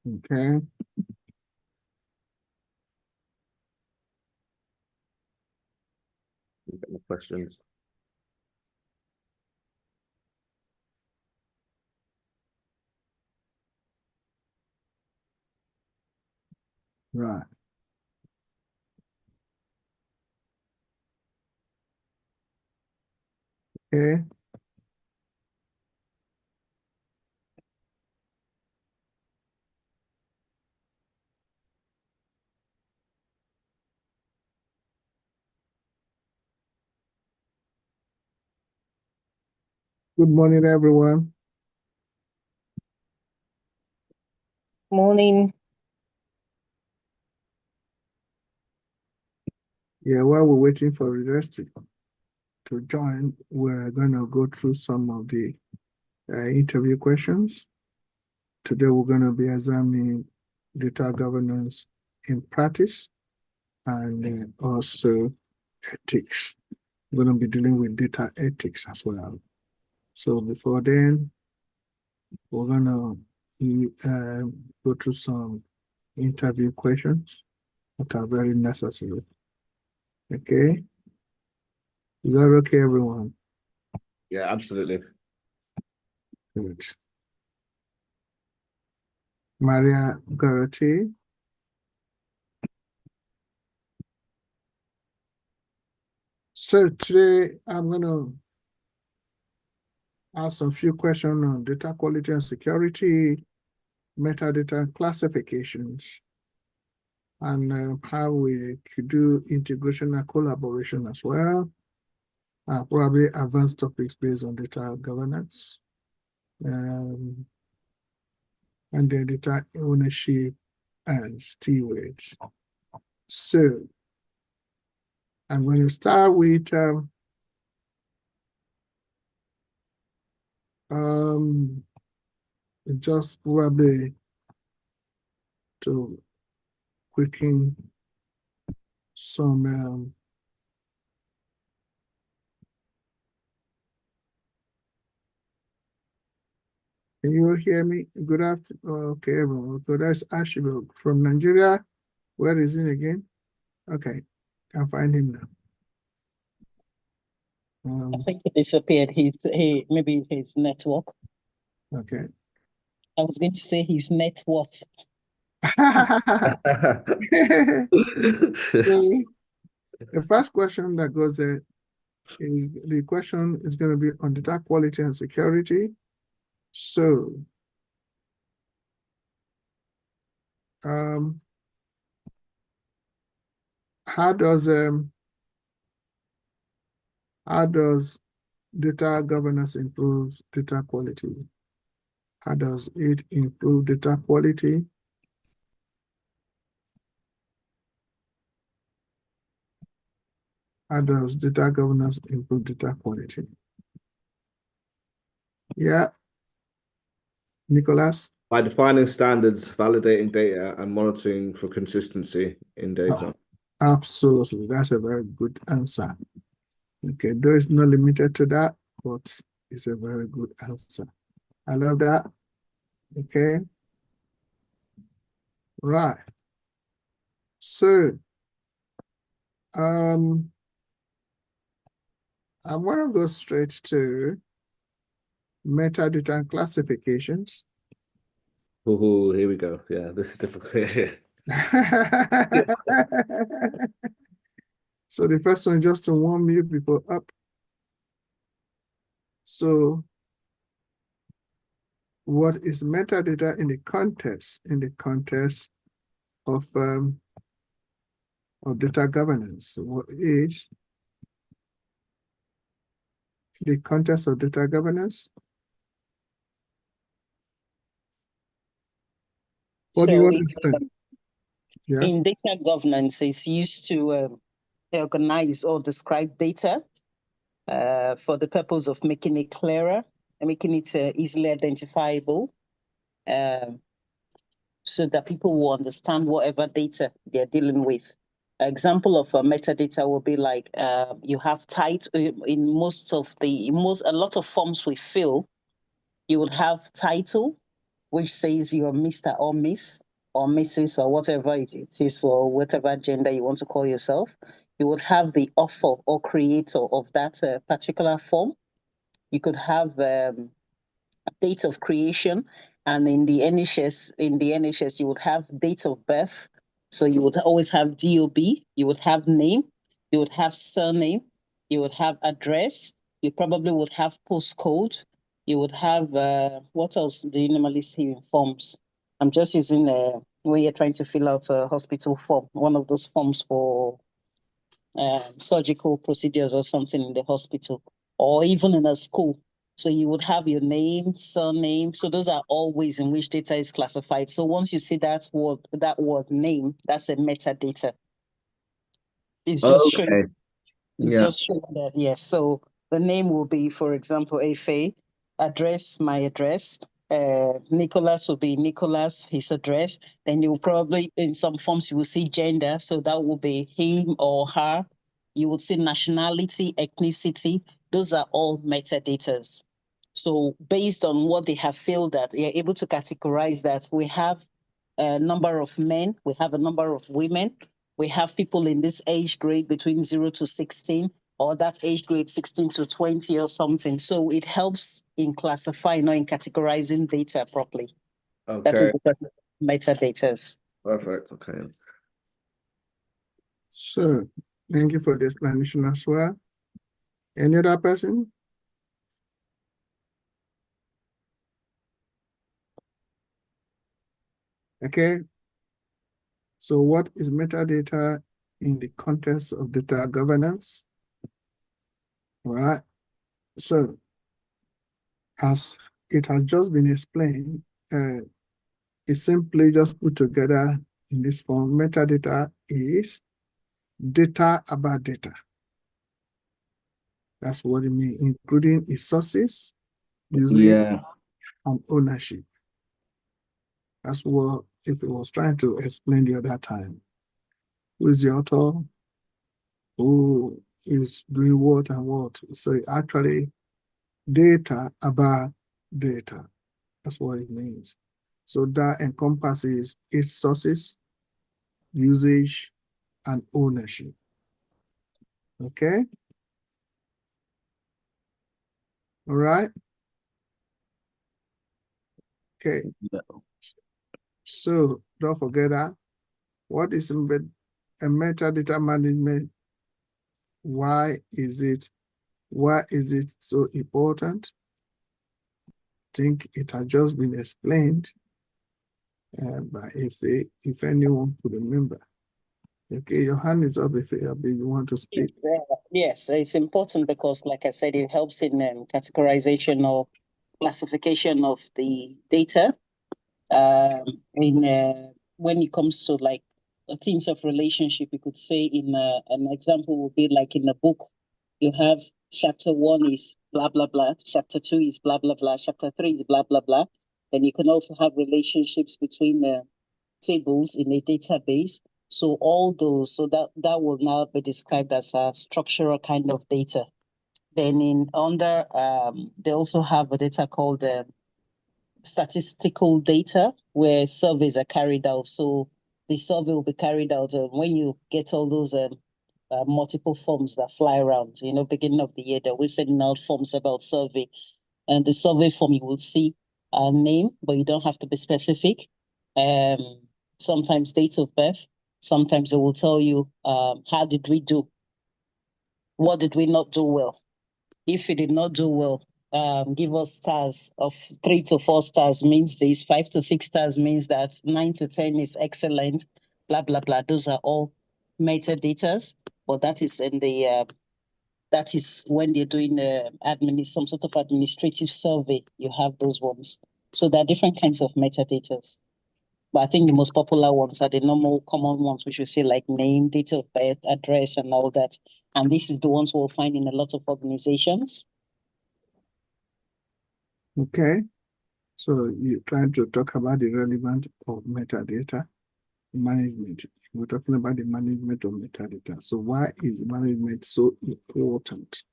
Okay. Questions. Right. Okay. Good morning, everyone. Morning. Yeah, while we're waiting for the rest to join, we're going to go through some of the interview questions. Today, we're going to be examining data governance in practice and also ethics. We're going to be dealing with data ethics as well. So before then, we're going to go through some interview questions that are very necessary. Okay? Is that okay, everyone? Yeah, absolutely. Good. Maria Garotti. So today I'm going to ask some few questions on data quality and security, metadata classifications, and how we could do integration and collaboration as well. Probably advanced topics based on data governance, and then data ownership and stewards. So I'm going to start with just probably to quicken some can you hear me? Good afternoon. Okay, everyone. So that's Ashibok from Nigeria. Where is he again? Okay, can find him now. I think he disappeared. Maybe his network. Okay. I was going to say his net worth. So the first question that goes there is the question is going to be on data quality and security. So how does data governance improve data quality? How does it improve data quality? How does data governance improve data quality? Yeah, Nicholas? By defining standards, validating data, and monitoring for consistency in data. Absolutely, that's a very good answer. Okay, though it's not limited to that, but it's a very good answer. I love that. Okay. Right. So, I want to go straight to metadata and classifications. Oh, here we go. Yeah, this is difficult. So the first one, just to warm you people up. So what is metadata in the context of data governance? What is the context of data governance? What do you understand? Yeah. In data governance, it's used to organize or describe data for the purpose of making it clearer and making it easily identifiable, so that people will understand whatever data they're dealing with. An example of a metadata will be like you have title in a lot of forms we fill. You would have title, which says you're Mr. or Miss or Mrs. or whatever it is, or whatever gender you want to call yourself. You would have the author or creator of that particular form. You could have date of creation, and in the NHS, you would have date of birth. So you would always have DOB, you would have name, you would have surname, you would have address, you probably would have postcode, you would have what else do you normally see in forms? I'm just using when you're trying to fill out a hospital form, one of those forms for surgical procedures or something in the hospital, or even in a school. So you would have your name, surname. So those are all ways in which data is classified. So once you see that word name, that's a metadata. It's just showing. It's just showing that, yes. So the name will be, for example, Efe, address, my address. Nicholas will be Nicholas, his address. Then you will probably, in some forms, you will see gender. So that will be him or her. You would see nationality, ethnicity. Those are all metadatas. So based on what they have filled that, you're able to categorize that. We have a number of men, we have a number of women, we have people in this age grade between 0 to 16, or that age grade 16 to 20 or something. So it helps in classifying or in categorizing data properly. Okay. That is the metadata. Perfect. Okay. So thank you for the explanation as well. Any other person? Okay. So what is metadata in the context of data governance? All right. So as it has just been explained, it's simply just put together in this form. Metadata is data about data. That's what it means, including its sources, usage, and ownership. That's what, if it was trying to explain the other time. Who is the author? Who is doing what and what? So actually, data about data. That's what it means. So that encompasses its sources, usage, and ownership. Okay? All right? Okay. So don't forget that. What is a metadata management? Why is it so important? I think it has just been explained, but if anyone could remember. Okay, your hand is up if you want to speak. Yes, it's important because, like I said, it helps in categorization or classification of the data. When it comes to like things of relationship, you could say in an example would be like in a book, you have chapter 1 is blah blah blah, chapter 2 is blah blah blah, chapter 3 is blah blah blah. Then you can also have relationships between the tables in a database. So all those, so that will now be described as a structural kind of data. Then they also have a data called statistical data where surveys are carried out. So the survey will be carried out when you get all those multiple forms that fly around. Beginning of the year, they're always sending out forms about survey. And the survey form, you will see a name, but you don't have to be specific. Sometimes date of birth. Sometimes it will tell you how did we do? What did we not do well? If we did not do well, give us stars of 3 to 4 stars means this, 5 to 6 stars means that, 9 to 10 is excellent, blah, blah, blah. Those are all metadata, but that is in the, that is when they're doing some sort of administrative survey, you have those ones. So there are different kinds of metadata. But I think the most popular ones are the normal common ones, which we say like name, date of birth, address, and all that. And this is the ones we'll find in a lot of organizations. Okay. So you're trying to talk about the relevance of metadata management. We're talking about the management of metadata. So why is management so important?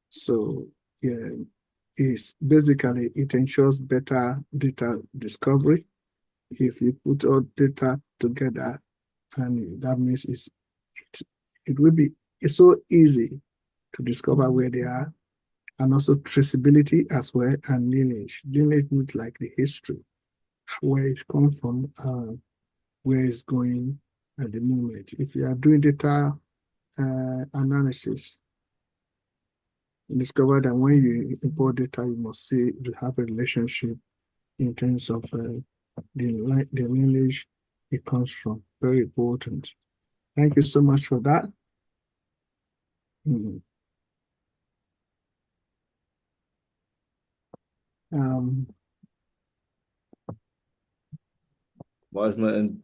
So yeah, is basically it ensures better data discovery. If you put all data together, and that means it will be it's so easy to discover where they are, and also traceability as well, and lineage. Lineage means like the history, where it comes from, where it's going at the moment. If you are doing data analysis, you discover that when you import data, you must see you have a relationship in terms of the lineage it comes from. Very important. Thank you so much for that. Mhm. Wise man,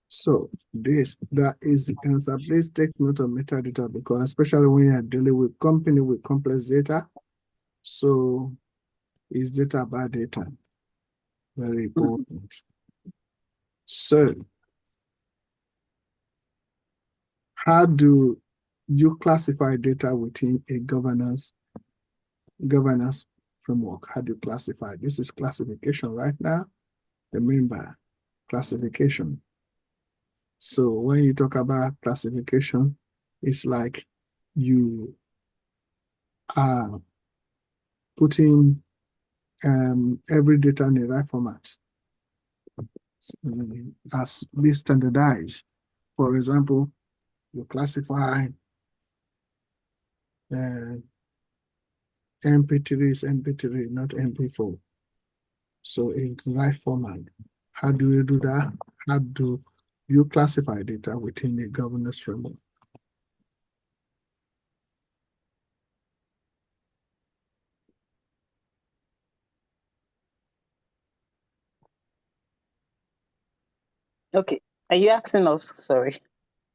So that is the answer. Please take note of metadata, because especially when you are dealing with company with complex data, so is data about data. Very important. So how do you classify data within a governance framework? How do you classify? This is classification right now. Remember, classification. So when you talk about classification, it's like you are putting every data in the right format, as be standardized. For example, you classify MP3 is MP3, not MP4. So in the right format. How do you do that? How do you classify data within a governance framework? Okay. Are you asking us? Sorry.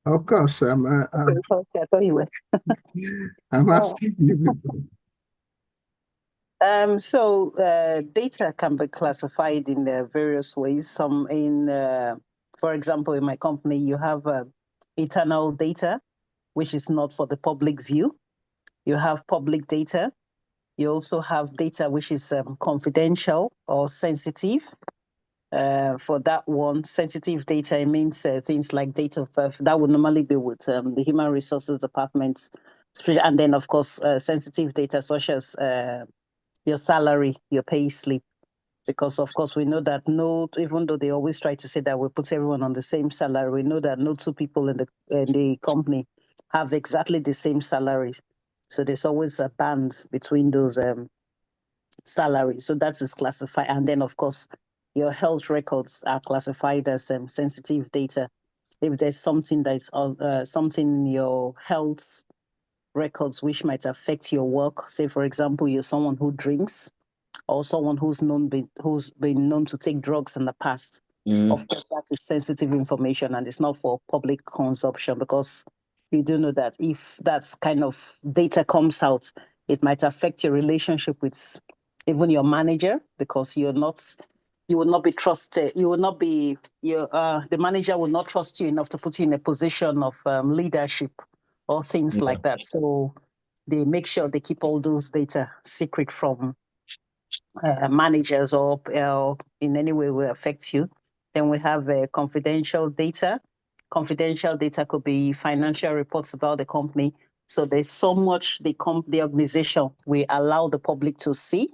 Of course, Okay, I thought you were. I'm asking you. So data can be classified in various ways. Some for example, in my company, you have internal data, which is not for the public view. You have public data. You also have data which is confidential or sensitive. For that one, sensitive data, it means things like date of birth. That would normally be with the Human Resources Department. And then, of course, sensitive data such as your salary, your pay slip. Because, of course, we know that even though they always try to say that we put everyone on the same salary, we know that no two people in the company have exactly the same salary. So there's always a band between those salaries. So that is classified. And then, of course, your health records are classified as sensitive data. If there's something that's something in your health records which might affect your work, say, for example, you're someone who drinks, or someone who's been known to take drugs in the past. Of course, that is sensitive information and it's not for public consumption, because you do know that if that kind of data comes out, it might affect your relationship with even your manager, because you will not be trusted. You will not be the manager will not trust you enough to put you in a position of leadership or things like that. So they make sure they keep all those data secret from managers or in any way will affect you. Then we have confidential data. Confidential data could be financial reports about the company. So there's so much the organization we allow the public to see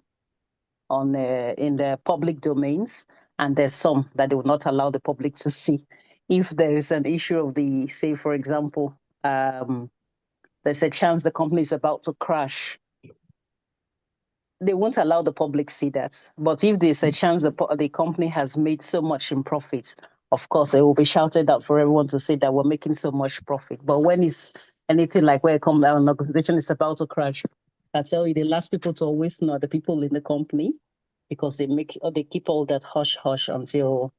on in the public domains, and there's some that they will not allow the public to see. If there is an issue of the, say, for example, there's a chance the company is about to crash, they won't allow the public see that. But if there's a chance the company has made so much in profit, of course, it will be shouted out for everyone to say that we're making so much profit. But when it's anything like where an organization is about to crash, I tell you, the last people to always know are the people in the company, because they keep all that hush hush until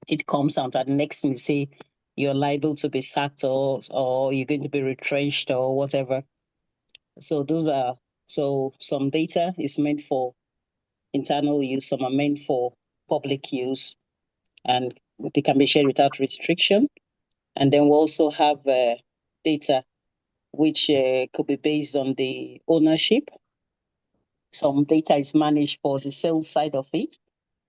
it comes out. And next thing they say, you're liable to be sacked, or you're going to be retrenched or whatever. So some data is meant for internal use, some are meant for public use, and they can be shared without restriction. And then we also have data which could be based on the ownership. Some data is managed for the sales side of it.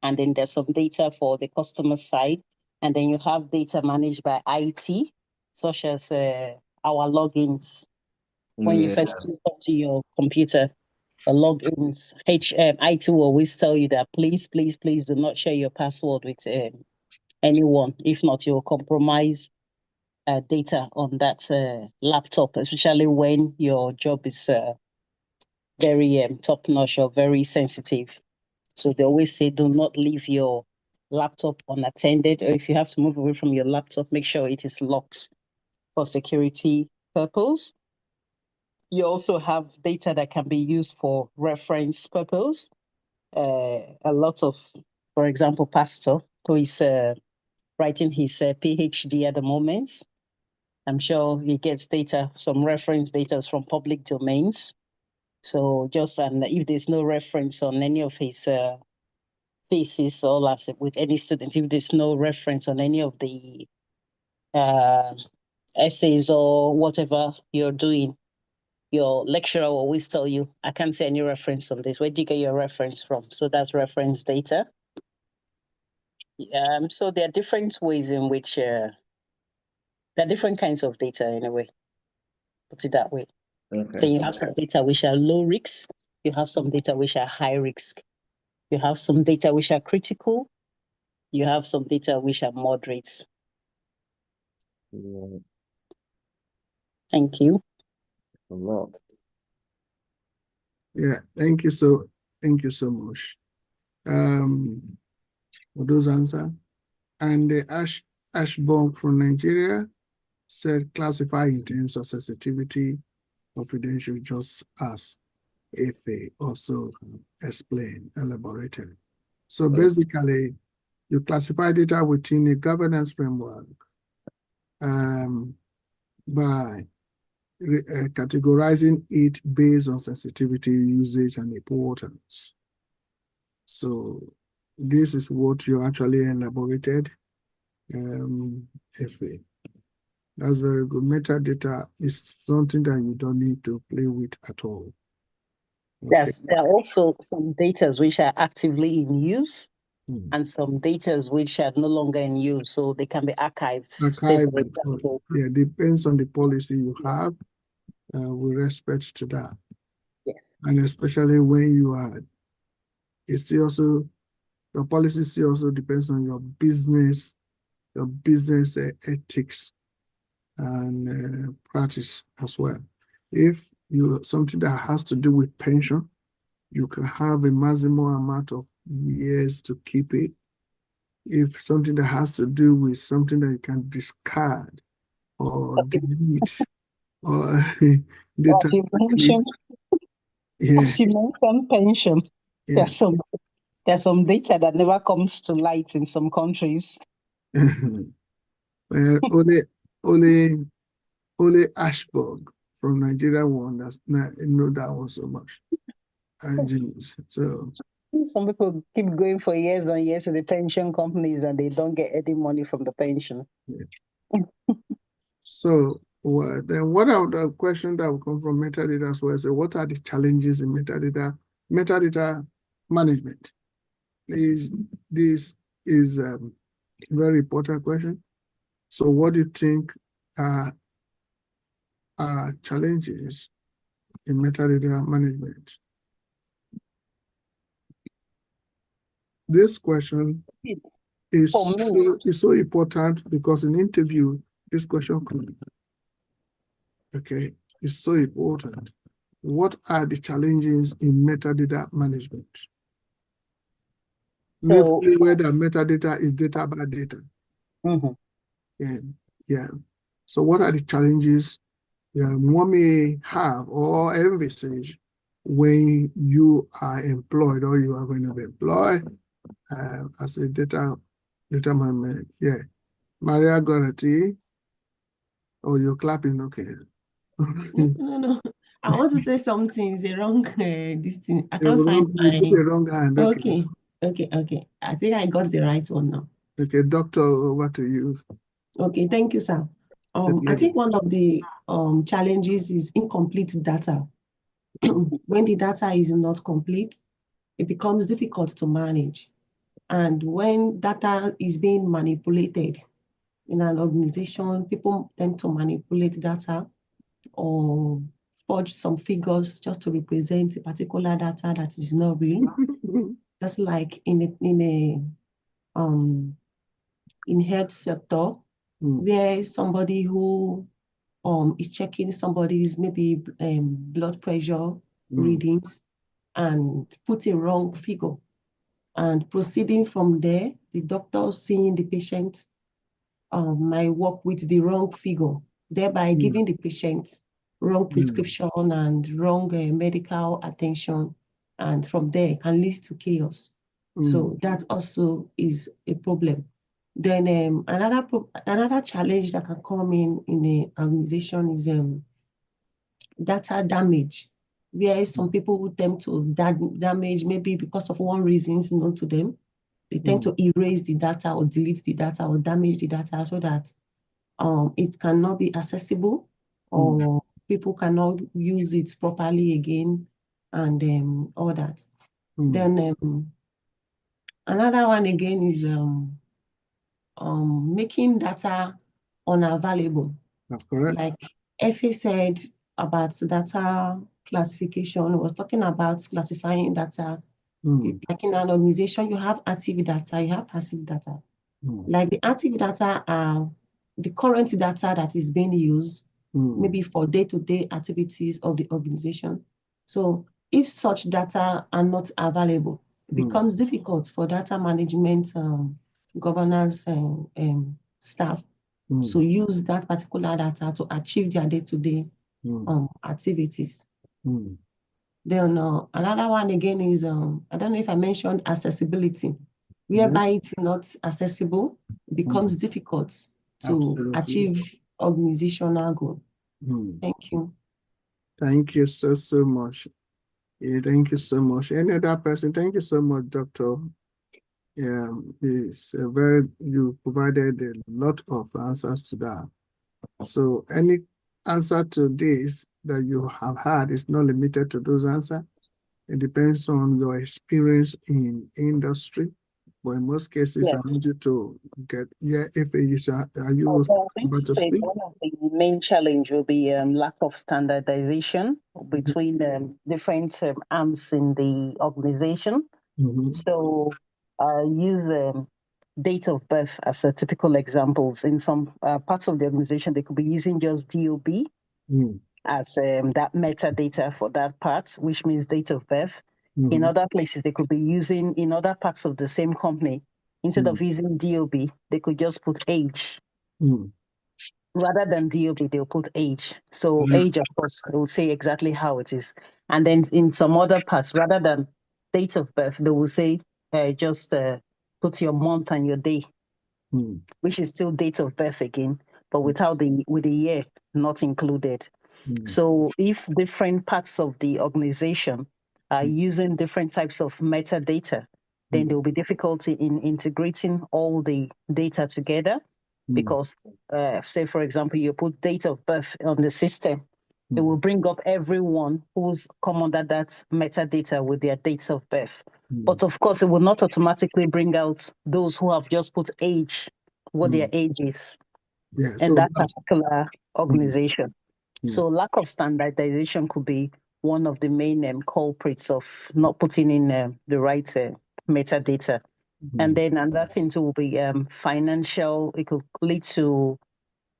And then there's some data for the customer side. And then you have data managed by IT, such as our logins. When you first click onto your computer, the logins, IT will always tell you that please do not share your password with anyone. If not, you'll compromise data on that laptop, especially when your job is very top-notch or very sensitive. So they always say, do not leave your laptop unattended, or if you have to move away from your laptop, make sure it is locked for security purpose. You also have data that can be used for reference purpose. A lot of, for example, Pastor, who is writing his PhD at the moment, I'm sure he gets data, some reference data from public domains. So just, and if there's no reference on any of his thesis or as with any student, if there's no reference on any of the essays or whatever you're doing, your lecturer will always tell you, I can't see any reference on this. Where did you get your reference from? So that's reference data. So there are different ways in which there are different kinds of data in a way. Put it that way. Okay. Then you have some data which are low risk. You have some data which are high risk. You have some data which are critical. You have some data which are moderate. Yeah, Thank you. a lot. Yeah, thank you so much. For those answers. And the Ashburn from Nigeria said classify in terms of sensitivity, confidential, just as FA also explained, elaborated. So basically, you classify data within a governance framework by categorizing it based on sensitivity, usage, and importance. So this is what you actually elaborated, FA. That's very good. Metadata is something that you don't need to play with at all. Okay. Yes, there are also some data which are actively in use and some data which are no longer in use, so they can be archived. Say, for example, yeah, depends on the policy you have with respect to that. Yes. And especially when you are, it's also, your policy also depends on your business ethics and practice as well. If you something that has to do with pension, you can have a maximum amount of years to keep it. If something that has to do with something that you can discard or delete or data, as you mentioned, as you mentioned pension, yeah. there's some data that never comes to light in some countries. Only Ashburg from Nigeria won. That's not know that one so much. So some people keep going for years and years to the pension companies and they don't get any money from the pension. Yeah. So then what are the questions that will come from metadata as well? So what are the challenges in metadata management? This is a very important question. So what do you think are challenges in metadata management? This question is so important because in interview, this question could, okay, is so important. What are the challenges in metadata management? So, whether metadata is data by data. Yeah. So what are the challenges one may have or envisage when you are employed or you are going to be employed as a data management? Yeah. Maria Gorati, oh, you're clapping, okay. No. I want to say something. It's a wrong this thing. I can't You find my... put the wrong hand. Okay. I think I got the right one now. Okay, doctor, over to you. Okay, thank you, sir. I think one of the challenges is incomplete data. When the data is not complete, it becomes difficult to manage. And when data is being manipulated in an organization, people tend to manipulate data or forge some figures just to represent a particular data that is not real. Just like in health sector, where somebody who is checking somebody's maybe blood pressure readings and put a wrong figure, and proceeding from there, the doctor seeing the patient might work with the wrong figure, thereby giving the patient wrong prescription and wrong medical attention, and from there can lead to chaos. So that also is a problem. Then another challenge that can come in an organization is data damage, where some people would tend to damage maybe because of one reason known to them. They tend to erase the data or delete the data or damage the data so that it cannot be accessible or people cannot use it properly again and all that. Then another one again is making data unavailable. That's correct. Like FA said about data classification, was talking about classifying data. Like in an organization, you have active data, you have passive data. Like the active data are the current data that is being used, maybe for day-to-day activities of the organization. So if such data are not available, it becomes difficult for data management governance staff to use that particular data to achieve their day-to-day activities. Then another one again is, I don't know if I mentioned accessibility, whereby it's not accessible, it becomes difficult to achieve organizational goal. Thank you. Thank you so much. Yeah, thank you so much. Any other person? Thank you so much, Doctor. Yeah, you provided a lot of answers to that. So any answer to this that you have had is not limited to those answers. It depends on your experience in industry. But in most cases, I need you to get, if you are you about to speak? One of the main challenge will be lack of standardization between different arms in the organization. So use date of birth as a typical examples. In some parts of the organization, they could be using just DOB as that metadata for that part, which means date of birth. In other places, they could be using, in other parts of the same company, instead of using DOB, they could just put age. Rather than DOB, they'll put age. So age, of course, will say exactly how it is. And then in some other parts, rather than date of birth, they will say just put your month and your day, which is still date of birth again, but with the year not included. So if different parts of the organization are using different types of metadata, then there will be difficulty in integrating all the data together. Because, say, for example, you put date of birth on the system, it will bring up everyone who's come under that metadata with their dates of birth. But of course, it will not automatically bring out those who have just put age, what their age is, in that particular organization. So lack of standardization could be one of the main culprits of not putting in the right metadata. And then another thing too will be financial. It could lead to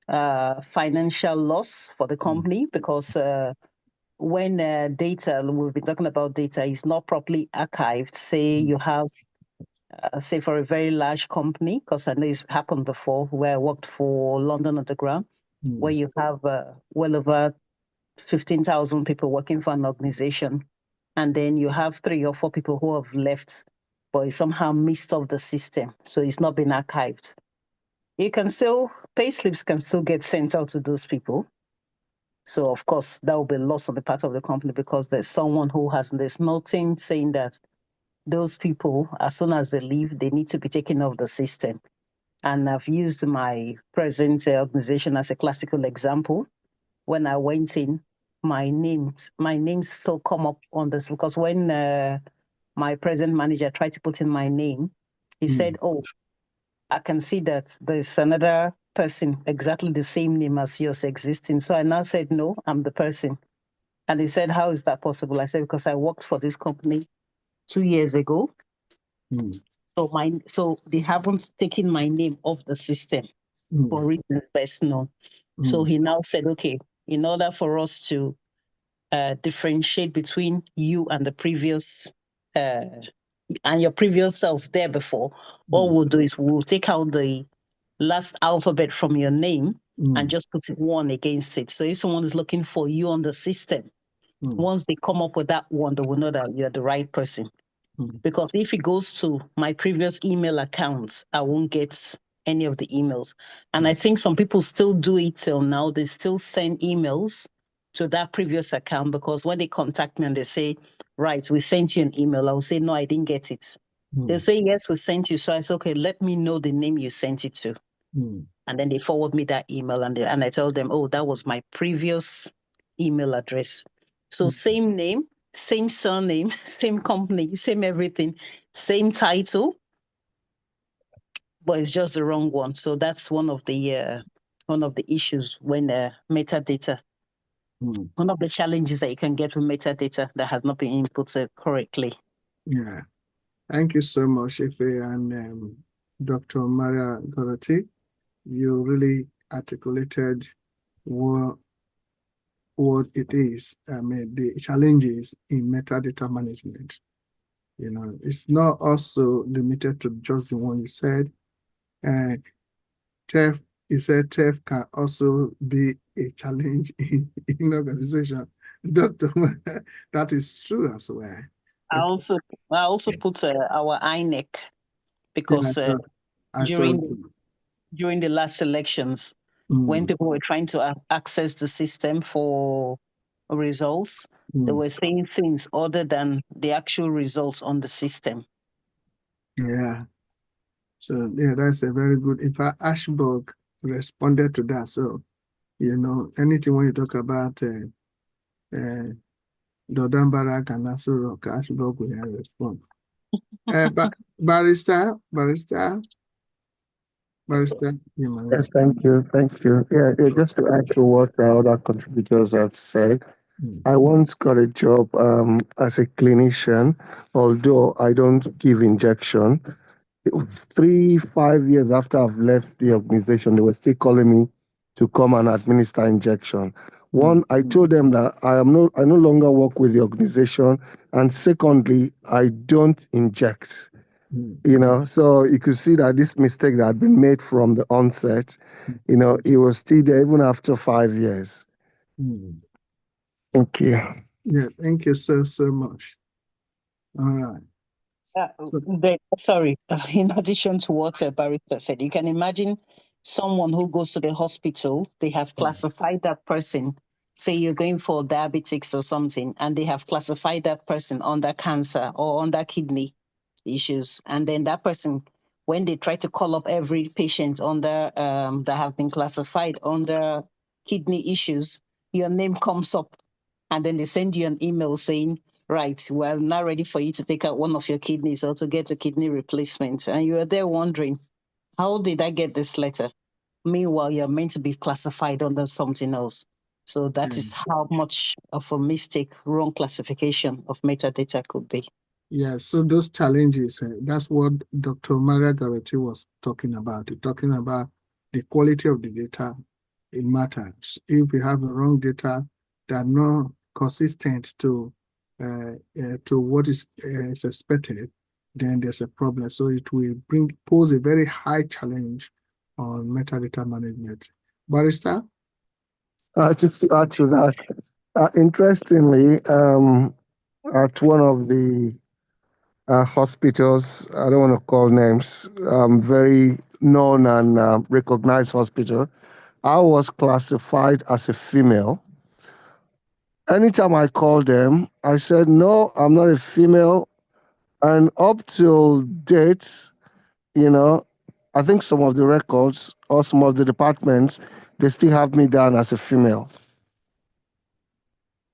financial loss for the company because when data, we've been talking about data, is not properly archived. Say you have, say for a very large company, because I know it's happened before, where I worked for London Underground, where you have well over 15,000 people working for an organization, and then you have 3 or 4 people who have left, but it's somehow missed off the system, so it's not been archived. You can still, pay slips can still get sent out to those people. So of course that will be lost on the part of the company because there's someone who there's nothing saying that those people, as soon as they leave, they need to be taken off the system. And I've used my present organization as a classical example. When I went in, my name still come up on this, because when my present manager tried to put in my name, he said, "Oh, I can see that there's another person exactly the same name as yours existing." So I now said, "No, I'm the person." And he said, "How is that possible?" I said, "Because I worked for this company 2 years ago. So they haven't taken my name off the system for reasons best known." So he now said, "Okay, in order for us to differentiate between you and the previous and your previous self there before, what we'll do is we'll take out the last alphabet from your name and just put one against it. So if someone is looking for you on the system, once they come up with that one, they will know that you're the right person. Because if it goes to my previous email account, I won't get any of the emails. And I think some people still do it till now. They still send emails to that previous account, because when they contact me and they say, "Right, we sent you an email," I will say, "No, I didn't get it." They'll say, "Yes, we sent you." So I say, "Okay, let me know the name you sent it to." And then they forward me that email, and I tell them, "Oh, that was my previous email address." So same name, same surname, same company, same everything, same title, but it's just the wrong one. So that's one of the issues when metadata. One of the challenges that you can get with metadata that has not been inputted correctly. Yeah. Thank you so much, Ife and Dr. Maria Dorothy. You really articulated what it is, I mean, the challenges in metadata management. You know, it's not also limited to just the one you said. And theft, you said theft can also be a challenge in organization. Dr. That is true as well. I also put our INEC, because during the last elections, when people were trying to access the system for results, they were saying things other than the actual results on the system. Yeah. So yeah, that's a very good. In fact, Ashburg responded to that. So, you know, anything when you talk about Dodan Barak and Nassau Rock, Ashburg will respond. But barrister. Yes, thank you. Yeah, just to add to what the other contributors have said, I once got a job as a clinician, although I don't give injection. 5 years after I've left the organization, they were still calling me to come and administer injection. One, I told them that I no longer work with the organization, and secondly, I don't inject. You know, so you could see that this mistake that had been made from the onset, you know, it was still there even after 5 years. Thank you. Yeah, thank you so much. All right. In addition to what Barrister said, you can imagine someone who goes to the hospital, they have classified that person, say you're going for diabetics or something, and they have classified that person under cancer or under kidney issues. And then that person, when they try to call up every patient under that have been classified under kidney issues, your name comes up, and then they send you an email saying, "Right, we're now ready for you to take out one of your kidneys or to get a kidney replacement." And you are there wondering, how did I get this letter? Meanwhile, you're meant to be classified under something else. So that is how much of a mistake, wrong classification of metadata could be. Yeah, so those challenges, that's what Dr. Maria Garrity was talking about. Talking about the quality of the data, it matters. If we have the wrong data that are not consistent to what is expected, then there's a problem. So it will pose a very high challenge on metadata management. Barrister? Just to add to that, interestingly, at one of the hospitals, I don't want to call names, very known and recognized hospital, I was classified as a female. Anytime I called them, I said, "No, I'm not a female." And up till date, you know, I think some of the records or some of the departments, they still have me down as a female.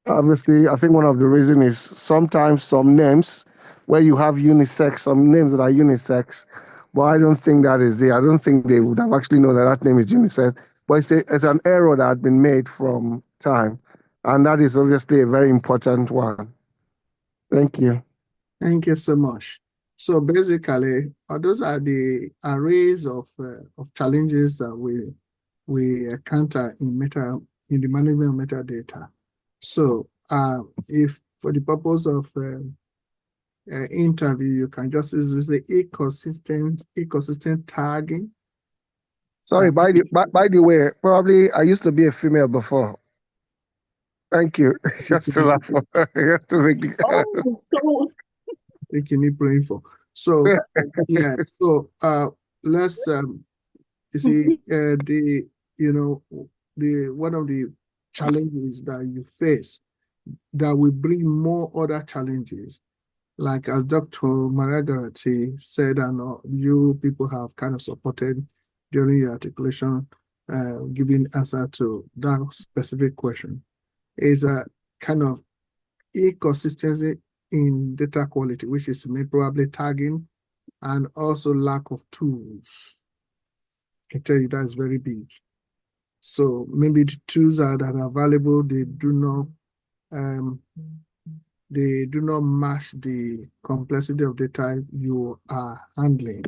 Obviously, I think one of the reasons is sometimes some names where you have unisex, some names that are unisex, but I don't think that is there. I don't think they would have actually known that that name is unisex. But it's an error that had been made from time. And that is obviously a very important one. Thank you. Thank you so much. So basically, those are the arrays of challenges that we encounter in the management of metadata. So if for the purpose of interview, you can just use the ecosystem tagging. Sorry, by the way, probably I used to be a female before. Thank you. Just to laugh, just to make the. So Think you need praying for. So yeah, so let's you see the one of the challenges that you face that will bring more other challenges, like as Dr. Maragarati said, and you people have kind of supported during your articulation, giving answer to that specific question, is a kind of inconsistency in data quality, which is probably tagging and also lack of tools. I can tell you that's very big. So maybe the tools that are available, they do not match the complexity of data you are handling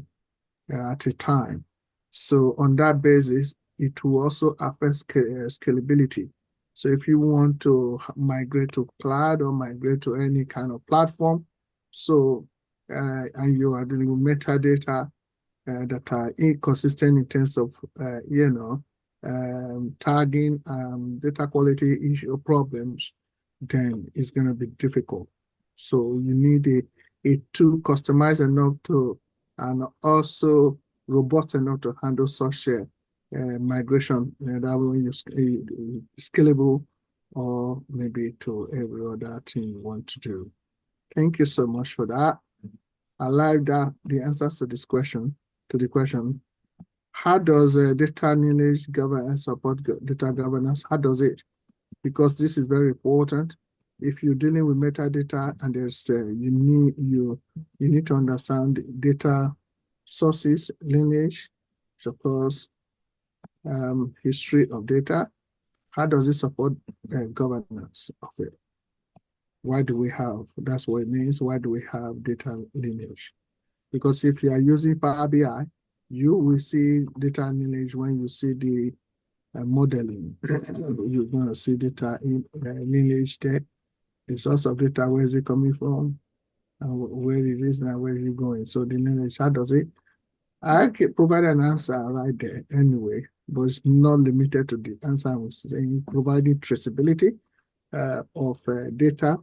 at a time. So on that basis, it will also affect scalability. So if you want to migrate to cloud or migrate to any kind of platform, so and you are dealing with metadata that are inconsistent in terms of tagging data quality issue problems, then it's going to be difficult. So you need a tool customized enough to, and also robust enough to handle such migration, that way you scalable, or maybe to every other thing you want to do. Thank you so much for that. I like that the answers to this question, how does data lineage governance support data governance? How does it? Because this is very important. If you're dealing with metadata and there's you need to understand data sources, lineage, suppose history of data. How does it support governance of it? Why do we have? That's what it means. Why do we have data lineage? Because if you are using Power BI, you will see data lineage when you see the modeling. You're going to see data in lineage there. The source of data, where is it coming from? Where it is now, where is it going? So the lineage, how does it? I can provide an answer right there anyway, but it's not limited to the answer I was saying, providing traceability of data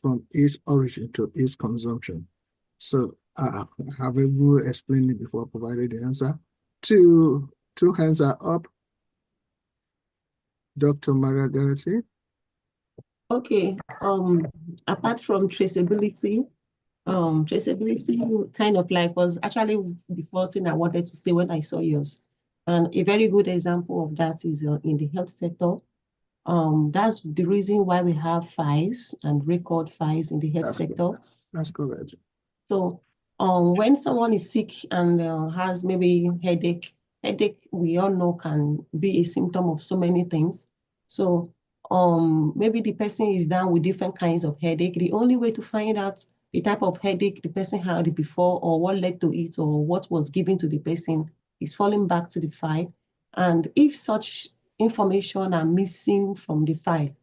from its origin to its consumption. So I have explained it before, provided the answer. Two hands are up. Dr. Maria Garrity. okay, apart from traceability kind of like was actually the first thing I wanted to say when I saw yours. And a very good example of that is in the health sector. That's the reason why we have files and record files in the health sector. That's correct. So when someone is sick and has maybe headache we all know can be a symptom of so many things. So maybe the person is down with different kinds of headache. The only way to find out the type of headache the person had before, or what led to it, or what was given to the person, is falling back to the file. And if such information are missing from the file,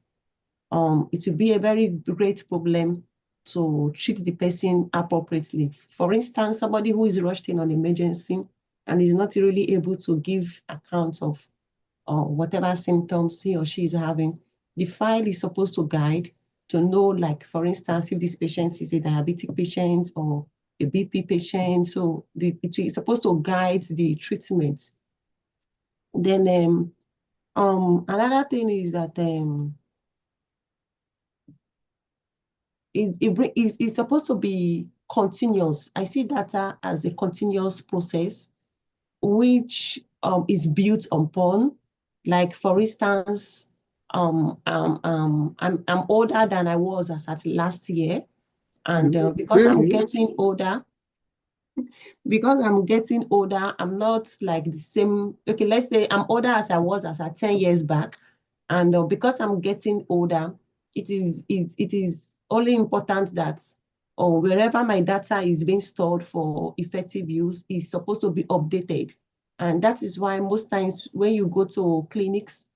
it will be a very great problem to treat the person appropriately. For instance, somebody who is rushed in on emergency and is not really able to give account of whatever symptoms he or she is having, the file is supposed to guide to know, like, for instance, if this patient is a diabetic patient or a BP patient, so it is supposed to guide the treatment. Then another thing is that it's supposed to be continuous. I see data as a continuous process. which is built upon. Like for instance, I'm older than I was as at last year, and because I'm getting older, I'm not like the same. Okay, let's say I'm older as I was as at 10 years back, and because I'm getting older, it is only important that wherever my data is being stored for effective use is supposed to be updated. And that is why most times when you go to clinics,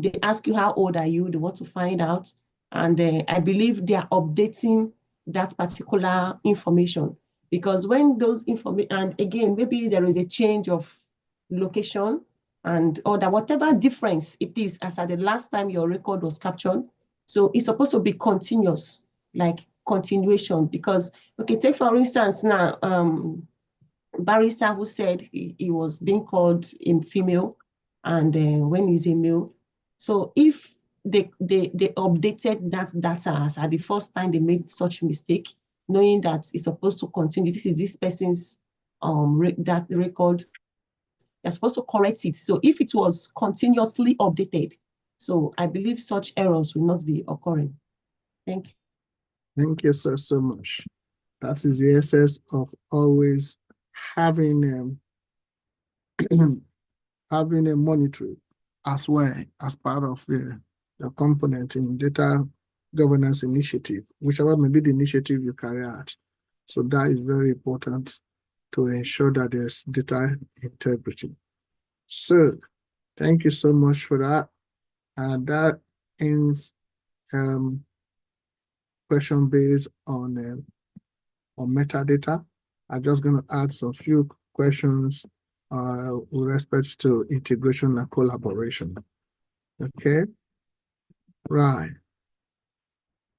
they ask you how old are you, they want to find out. And I believe they are updating that particular information, because when those information, and again, maybe there is a change of location and or that whatever difference it is as at the last time your record was captured. So it's supposed to be continuous, like continuation, because, okay, take for instance now, barrister who said he was being called a female, and when he's a male. So if they updated that data as at the first time they made such mistake, knowing that it's supposed to continue, this is this person's that record, they're supposed to correct it. So if it was continuously updated, so I believe such errors will not be occurring. Thank you. Thank you so much. That is the essence of always having having a monitoring as well as part of the component in data governance initiative, whichever may be the initiative you carry out. So that is very important to ensure that there's data integrity. So thank you so much for that. And that ends question based on metadata. I'm just going to add some few questions with respect to integration and collaboration. Okay, right.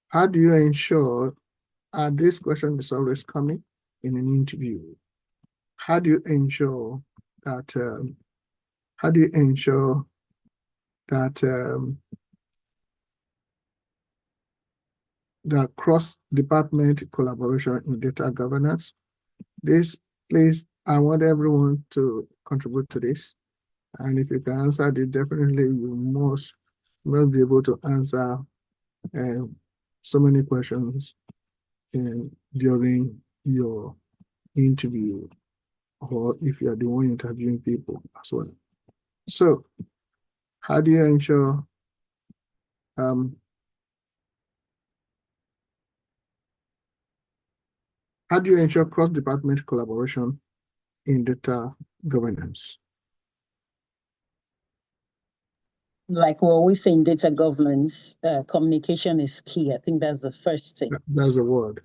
How do you ensure, and this question is always coming in an interview, how do you ensure that, that cross-department collaboration in data governance? This, please, I want everyone to contribute to this. And if you can answer it, definitely you must be able to answer so many questions during your interview, or if you are the one interviewing people as well. So, how do you ensure cross-department collaboration in data governance? Like what we say in data governance, communication is key. I think that's the first thing. That's the word.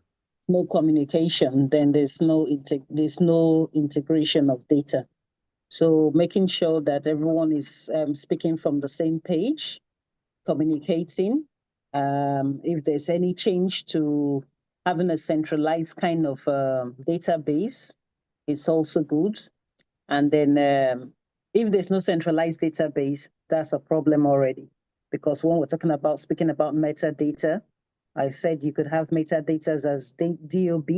No communication, then there's no integration of data. So making sure that everyone is speaking from the same page, communicating. If there's any change to having a centralized kind of database, it's also good. And then if there's no centralized database, that's a problem already. Because when we're speaking about metadata, I said you could have metadata as DOB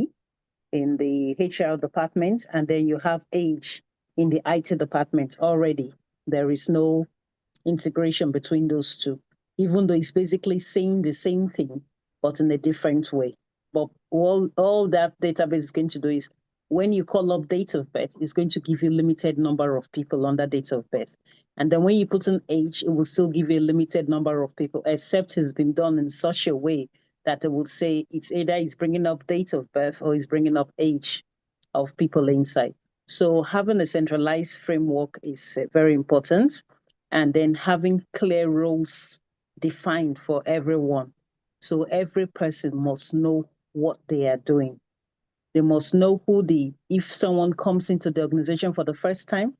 in the HR department, and then you have age in the IT department already. There is no integration between those two, even though it's basically saying the same thing, but in a different way. But all that database is going to do is, when you call up date of birth, it's going to give you a limited number of people on that date of birth. And then when you put in age, it will still give you a limited number of people, except it's been done in such a way that it would say it's either it's bringing up date of birth or it's bringing up age of people inside. So having a centralized framework is very important. And then having clear roles defined for everyone. So every person must know what they are doing. They must know if someone comes into the organization for the first time,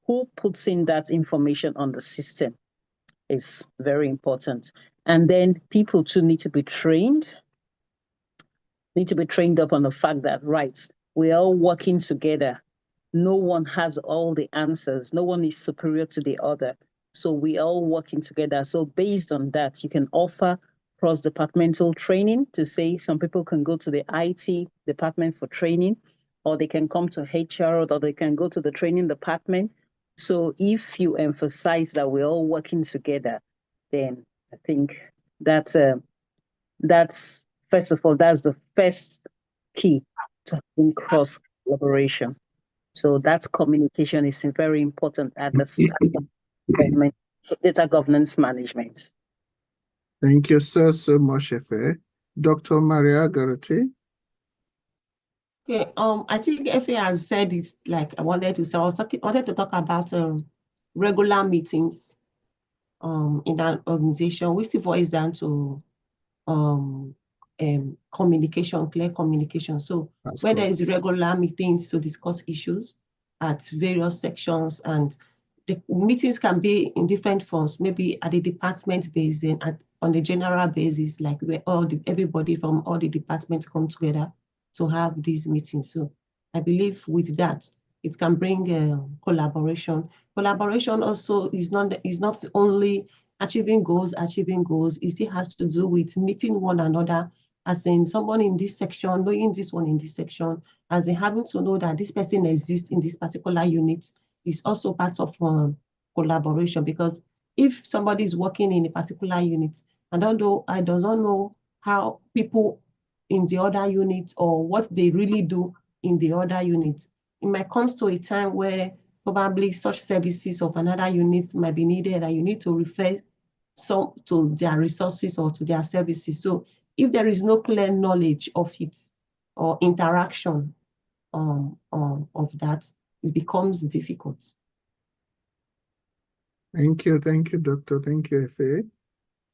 who puts in that information on the system is very important. And then people too need to be trained up on the fact that, right, we're all working together. No one has all the answers. No one is superior to the other. So we all working together. So based on that, you can offer cross-departmental training to say some people can go to the IT department for training. or they can come to HR, or they can go to the training department. So if you emphasize that we're all working together, then I think that's first of all, that's the first key to having cross collaboration. So that communication is very important at the start of government, data governance management. Thank you so much, Efe. Dr. Maria Garati. Okay, I think Efe has said it like I wanted to say. I wanted to talk about regular meetings in that organization. We still voice down to communication, clear communication. So where there is regular meetings to discuss issues at various sections, and the meetings can be in different forms, maybe at the department basis and on the general basis, like where everybody from all the departments come together to have these meetings. So I believe with that, it can bring collaboration. Collaboration also is not only achieving goals, it still has to do with meeting one another, as in someone in this section, knowing this one in this section, as in having to know that this person exists in this particular unit is also part of collaboration. Because if somebody is working in a particular unit, I does not know how people in the other unit or what they really do in the other unit, it might come to a time where probably such services of another unit might be needed, and you need to refer some to their resources or to their services. So if there is no clear knowledge of it or interaction of that, it becomes difficult. Thank you, Doctor. Thank you, Efe.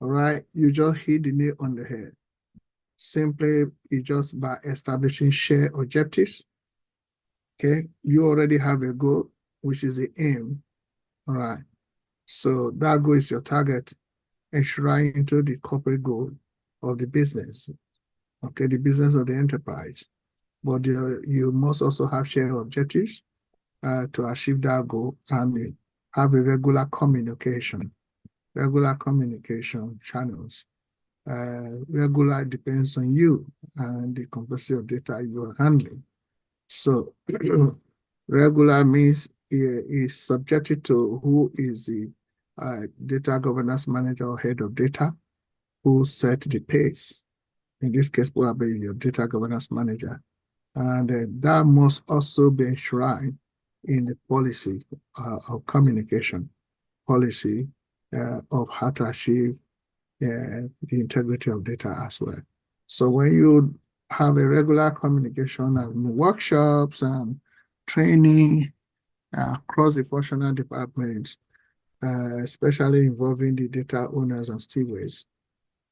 All right, you just hit the nail on the head. Simply, it's just by establishing shared objectives. Okay, you already have a goal, which is the aim. All right, so that goal is your target, enshrined into the corporate goal of the business. Okay, the business of the enterprise. But you must also have shared objectives to achieve that goal, and have a regular communication channels. Regular depends on you and the complexity of data you are handling. So regular means is subjected to who is the data governance manager or head of data, who set the pace. In this case, probably your data governance manager. And that must also be enshrined in the policy of communication, policy of how to achieve the integrity of data as well. So when you have a regular communication and workshops and training across the functional departments, especially involving the data owners and stewards,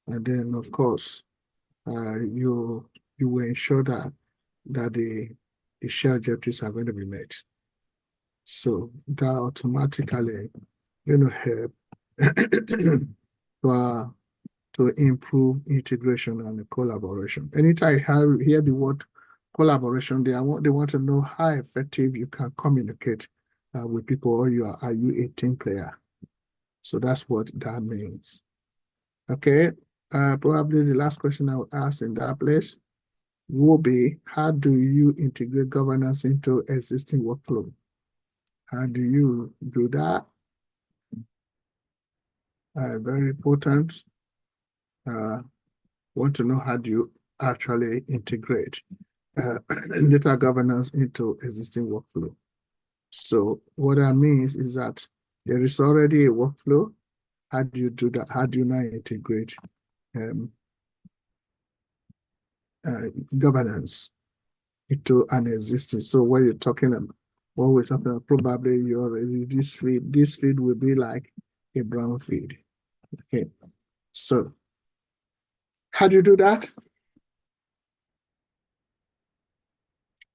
and then of course you will ensure that the shared objectives are going to be met. So that automatically help to improve integration and collaboration. Anytime you hear the word collaboration, they want to know how effective you can communicate with people, or are you a team player? So that's what that means. Okay, probably the last question I would ask in that place will be, how do you integrate governance into existing workflow? How do you do that? Very important. Want to know how do you actually integrate data governance into existing workflow. So what that means is that there is already a workflow. How do you do that? How do you now integrate governance into an existing? So what we're talking about, probably you already, this feed will be like a brown feed. Okay, so how do you do that?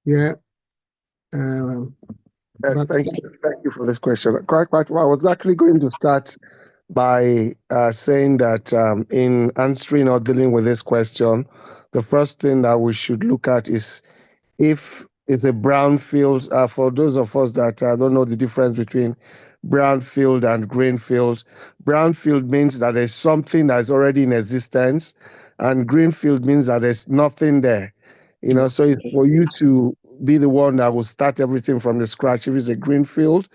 Yeah. Yes, thank you for this question. Quite, I was actually going to start by saying that in answering or dealing with this question, the first thing that we should look at is if it's a brownfield. For those of us that don't know the difference between brownfield and greenfield, brownfield means that there's something that's already in existence, and greenfield means that there's nothing there. So it's for you to be the one that will start everything from the scratch if it's a green field.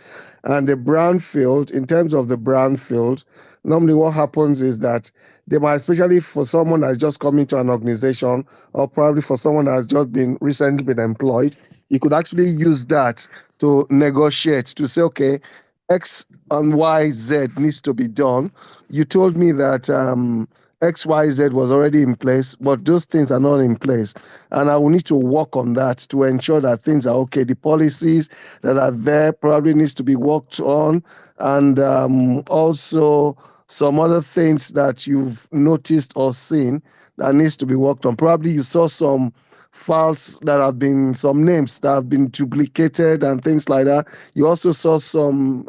And the brown field, in terms of the brown field, normally what happens is that they might, especially for someone that's just coming to an organization, or probably for someone that's just recently been employed, you could actually use that to negotiate, to say, okay, X and Y, Z needs to be done. You told me that X, Y, Z was already in place, but those things are not in place. And I will need to work on that to ensure that things are okay. The policies that are there probably needs to be worked on. And also some other things that you've noticed or seen that needs to be worked on. Probably you saw some files that have been, some names that have been duplicated and things like that. You also saw some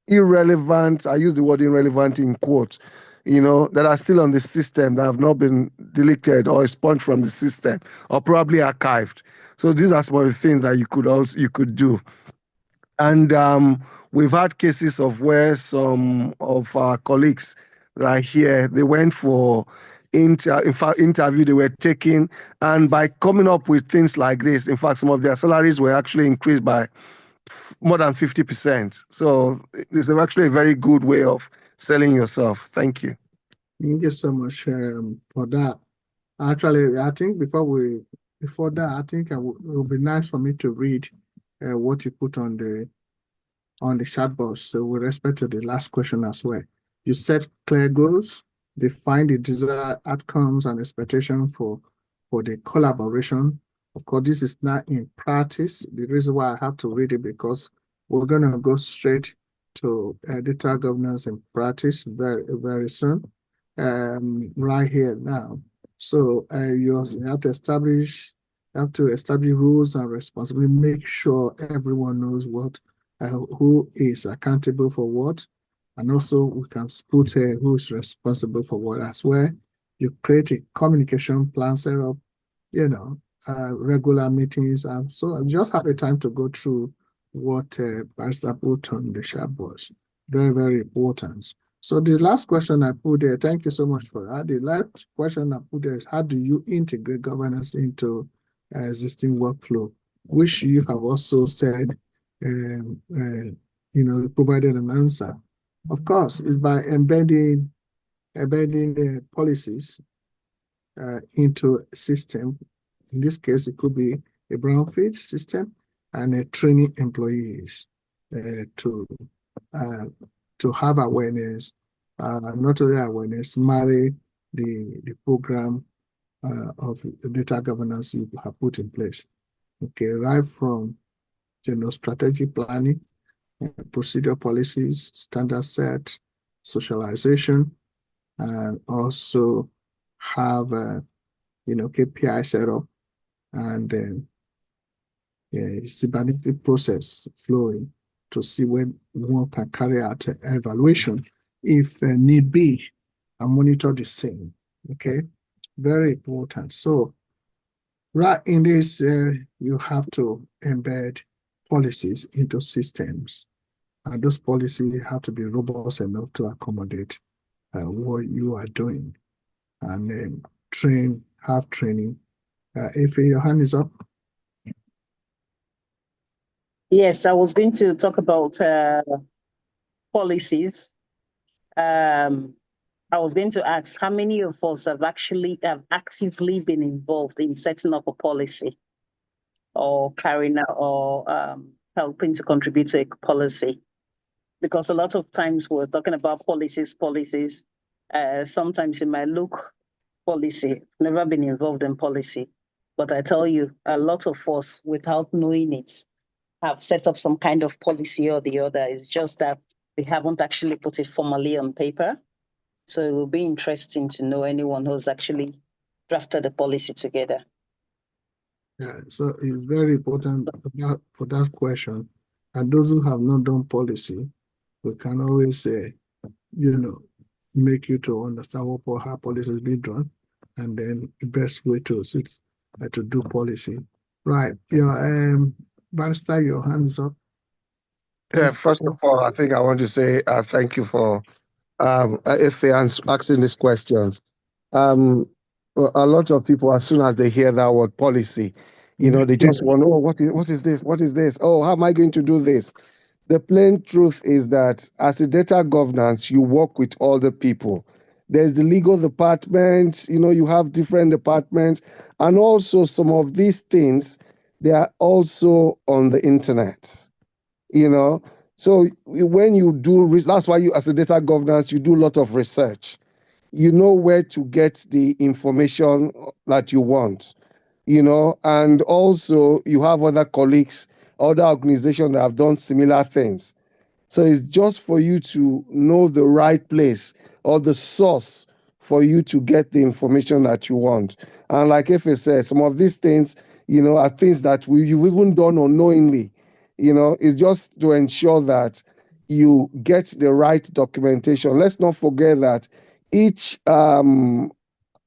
irrelevant, I use the word irrelevant in quotes, that are still on the system that have not been deleted or expunged from the system or probably archived. So these are some of the things that you could do. And we've had cases of where some of our colleagues right here, they went for interview they were taking, and by coming up with things like this, in fact, some of their salaries were actually increased by more than 50%. So it's actually a very good way of selling yourself. Thank you. Thank you so much for that. Actually, I think before that, I think it would be nice for me to read what you put on the chat box. So with respect to the last question as well, you set clear goals, define the desired outcomes and expectation for the collaboration. Of course, this is not in practice. The reason why I have to read it, because we're gonna go straight to data governance in practice very, very soon, right here now. So you have to establish rules and responsibility. Make sure everyone knows who is accountable for what, and also we can put who is responsible for what as well. You create a communication plan, set up, regular meetings, and so I just have a time to go through what Pastor put on the chat box. Very, very important. So the last question I put there, thank you so much for that. The last question I put there is, how do you integrate governance into existing workflow, which you have also said, provided an answer. Of course, it's by embedding the policies into a system. In this case, it could be a brownfield system and training employees to have awareness, not only awareness, marry the program of data governance you have put in place. Okay, right from strategic planning, procedure policies, standard set, socialization, and also have KPI set up, and then cybernetic process flowing to see when one can carry out evaluation if need be, and monitor the same. Okay, very important. So right in this, you have to embed policies into systems, and those policies have to be robust enough to accommodate what you are doing, and then have training. If your hand is up. Yes, I was going to talk about policies. I was going to ask how many of us have actively been involved in setting up a policy or carrying out or helping to contribute to a policy. Because a lot of times we're talking about policies. Sometimes it might look policy, never been involved in policy. But I tell you, a lot of us, without knowing it, have set up some kind of policy or the other. It's just that we haven't actually put it formally on paper. So it will be interesting to know anyone who's actually drafted a policy together. Yeah, so it's very important for that question. And those who have not done policy, we can always make you to understand how policy is being done, and then the best way to do policy. Right. Yeah, Barrister, your hands up. Yeah, first of all, I think I want to say thank you for Ife asking these questions. a lot of people, as soon as they hear that word policy, they just want, oh, what is this? What is this? Oh, how am I going to do this? The plain truth is that as a data governance, you work with all the people. There's the legal department, you have different departments, and also some of these things, they are also on the internet, So when you do, that's why you, as a data governance, you do a lot of research. You know where to get the information that you want, and also you have other colleagues, other organizations that have done similar things. So it's just for you to know the right place or the source for you to get the information that you want. And like Efe said, some of these things, are things that you've even done unknowingly. It's just to ensure that you get the right documentation. Let's not forget that each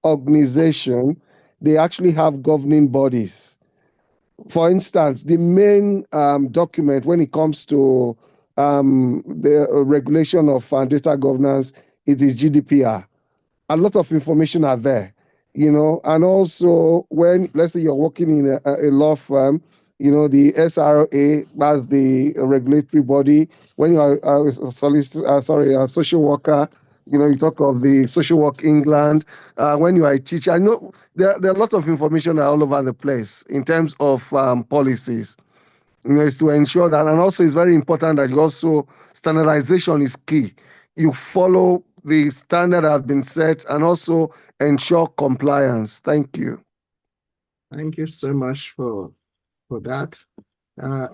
organization, they actually have governing bodies. For instance, the main document when it comes to the regulation of data governance, it is GDPR. A lot of information are there, and also when, let's say you're working in a law firm, the SRA, that's the regulatory body. When you are a a social worker, you talk of the Social Work England. When you are a teacher, I know there are a lot of information all over the place in terms of policies. Is to ensure that, and also it's very important that you also, standardization is key. You follow the standard that has been set and also ensure compliance. Thank you. Thank you so much for that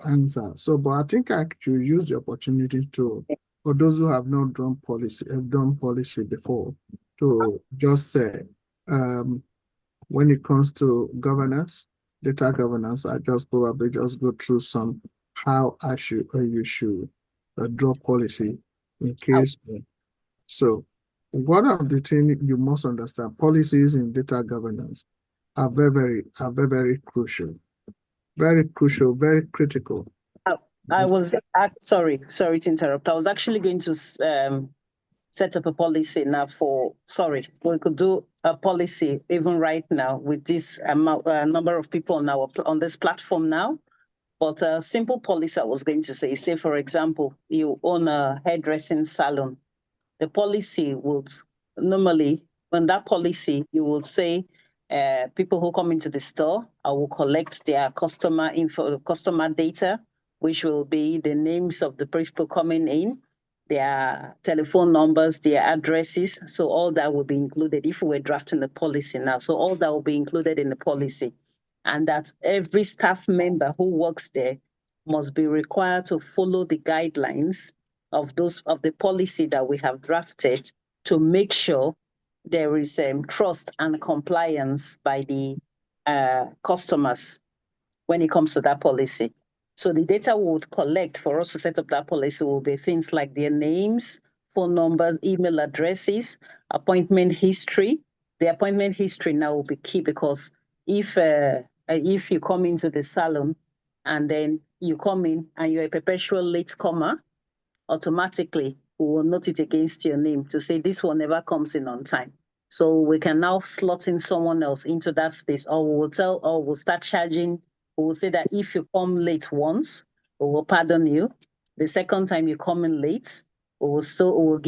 answer. So, but I think I should use the opportunity to, for those who have not done policy before, to just say, when it comes to governance, data governance, I just probably just go through some how I should or you should draw policy in case. So, one of the things you must understand, policies in data governance are very crucial, very critical. I was sorry to interrupt. I was actually going to set up a policy now we could do a policy even right now with this number of people now on this platform now. But a simple policy I was going to say, for example, you own a hairdressing salon. The policy would normally, when that policy, you would say, people who come into the store, I will collect their customer data, which will be the names of the people coming in, their telephone numbers, their addresses. So all that will be included if we were drafting the policy now. So all that will be included in the policy. And that every staff member who works there must be required to follow the guidelines of the policy that we have drafted to make sure there is trust and compliance by the customers when it comes to that policy. So the data we would collect for us to set up that policy will be things like their names, phone numbers, email addresses, appointment history. The appointment history now will be key because if you come into the salon and then you come in and you're a perpetual late comer, automatically we will note it against your name to say this one never comes in on time. So we can now slot in someone else into that space, or we'll start charging. We will say that if you come late once, we will pardon you. The second time you come in late, we will still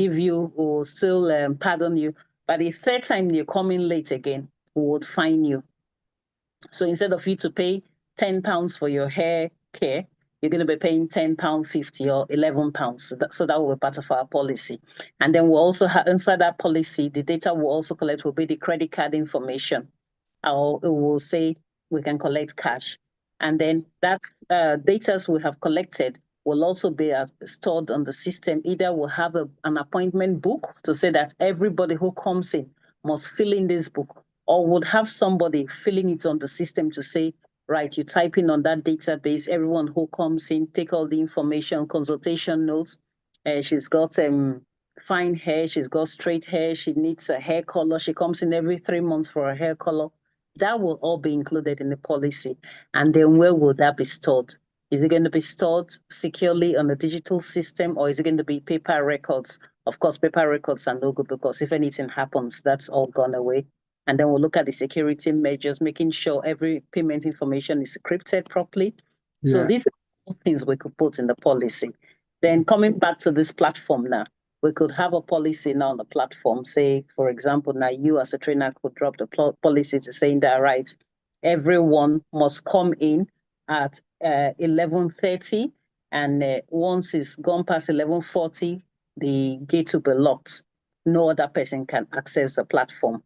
pardon you. But the third time you come in late again, we would fine you. So instead of you to pay £10 for your hair care, you're going to be paying £10.50 or £11. So that will be part of our policy. And then we'll also have inside that policy, the data we'll also collect will be the credit card information. Or it will say we can collect cash. And then that data we have collected will also be stored on the system. Either we'll have an appointment book to say that everybody who comes in must fill in this book, or would have somebody filling it on the system to say, right, you type in on that database, everyone who comes in, take all the information, consultation notes. She's got fine hair, she's got straight hair, she needs a hair color, she comes in every 3 months for a hair color. That will all be included in the policy. And then where will that be stored? Is it going to be stored securely on a digital system, or is it going to be paper records? Of course, paper records are no good because if anything happens, that's all gone away. And then we'll look at the security measures, making sure every payment information is encrypted properly. Yeah. So these are all things we could put in the policy. Then coming back to this platform now, we could have a policy now on the platform. Say, for example, now you as a trainer could drop the policy to saying that, right, everyone must come in at 11:30, and once it's gone past 11:40, the gate will be locked. No other person can access the platform.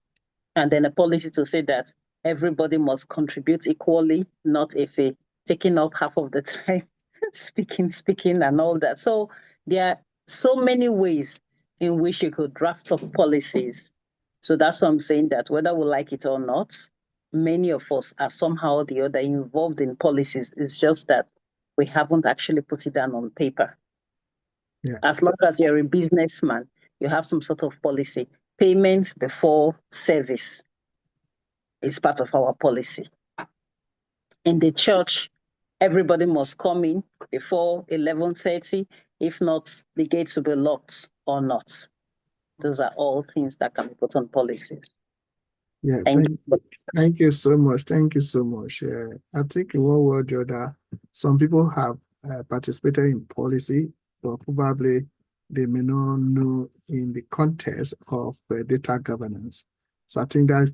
And then a policy to say that everybody must contribute equally, not if a taking up half of the time, speaking and all that. So there are so many ways in which you could draft up policies. So that's why I'm saying that whether we like it or not, many of us are somehow or the other involved in policies. It's just that we haven't actually put it down on paper. Yeah. As long as you're a businessman, you have some sort of policy. Payments before service is part of our policy. In the church, everybody must come in before 11:30. If not, the gates will be locked or not. Those are all things that can be put on policies. Yeah, thank you so much. Thank you so much. I think in one word or the other, some people have participated in policy, but probably they may not know in the context of data governance. So I think that's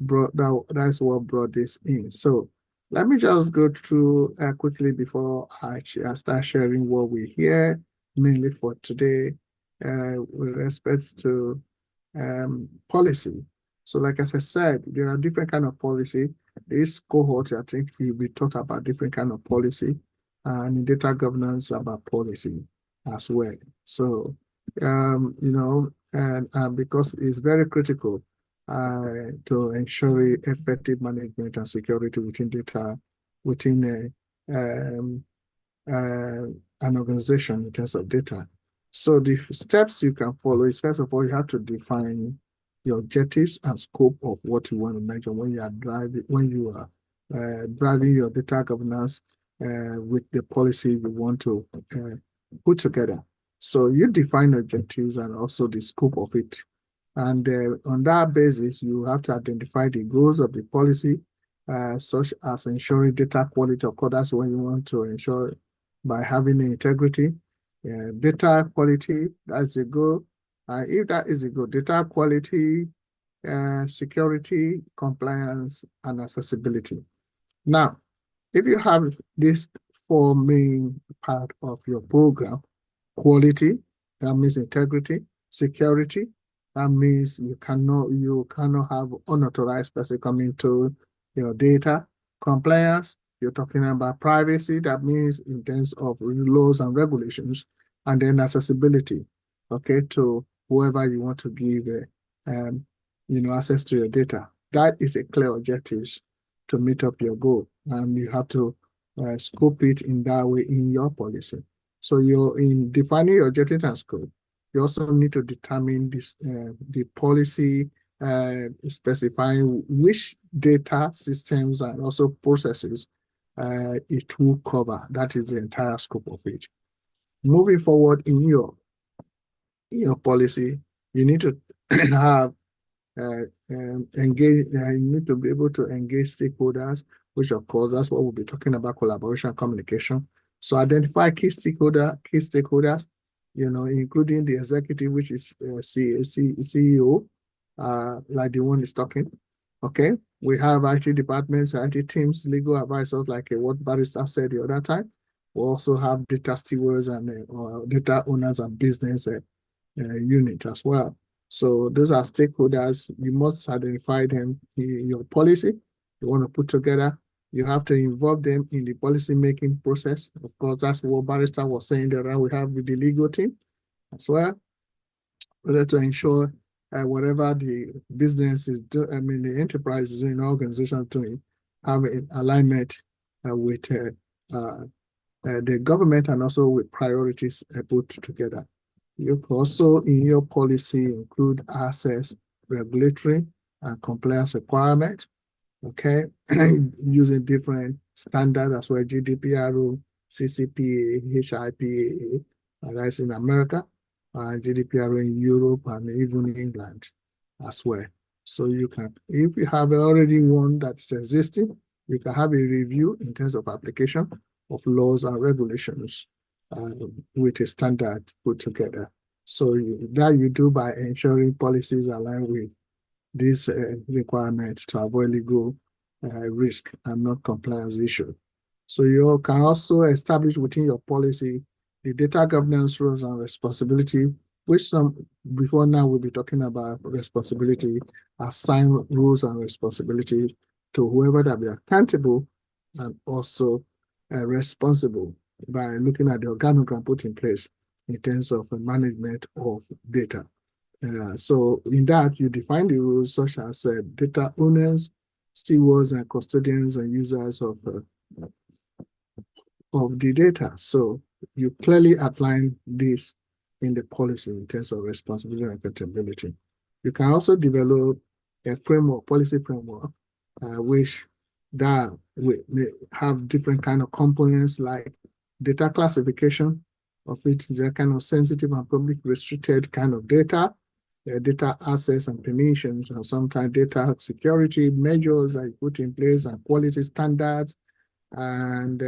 what brought this in. So let me just go through quickly before I start sharing what we hear mainly for today with respect to policy. So like as I said, there are different kind of policy. This cohort, I think we talked about different kind of policy, and in data governance about policy as well. So, you know, and because it's very critical to ensure effective management and security within data, within an organization in terms of data. So the steps you can follow is, first of all, you have to define your objectives and scope of what you want to measure when you are driving your data governance with the policy you want to put together. So you define objectives and also the scope of it. And on that basis, you have to identify the goals of the policy, such as ensuring data quality. Of course, that's what you want to ensure by having integrity. Data quality, that's the goal. If that is the goal, data quality, security, compliance, and accessibility. Now, if you have these four main part of your program, quality, that means integrity, security, that means you cannot have unauthorized person coming to your data, compliance, you're talking about privacy, that means in terms of laws and regulations, and then accessibility, okay, to whoever you want to give access to your data. That is a clear objective to meet up your goal, and you have to scope it in that way in your policy. So you're in defining your objective and scope. You also need to determine this the policy specifying which data systems and also processes it will cover. That is the entire scope of it. Moving forward in your policy, you need to have engage. You need to be able to engage stakeholders, which of course that's what we'll be talking about: collaboration, communication. So identify key stakeholders, including the executive, which is CEO, like the one is talking. Okay, we have IT departments, IT teams, legal advisors, like what Barrister said the other time. We also have data stewards and data owners and business unit as well. So those are stakeholders. You must identify them in your policy you want to put together. You have to involve them in the policy making process. Of course, that's what Barrister was saying that we have with the legal team as well, to ensure whatever the business is doing, the enterprise is doing, organization doing, have an alignment with the government and also with priorities put together. You can also, in your policy, include access, regulatory, and compliance requirements, okay, using different standards as well, GDPR, CCPA, HIPAA, that's in America, GDPR in Europe and even in England as well. So you can, if you have already one that's existing, you can have a review in terms of application of laws and regulations with a standard put together. So that you do by ensuring policies align with these requirements to avoid legal risk and non-compliance issue. So you can also establish within your policy the data governance roles and responsibility, which before now we'll be talking about responsibility, assign rules and responsibility to whoever that be accountable and also responsible by looking at the organogram put in place in terms of management of data. So in that, you define the rules such as data owners, stewards, and custodians and users of the data. So you clearly outline this in the policy in terms of responsibility and accountability. You can also develop a framework, policy framework, which that may have different kind of components like data classification, of which is a kind of sensitive and public restricted kind of data, data access and permissions, and sometimes data security measures are put in place and quality standards, and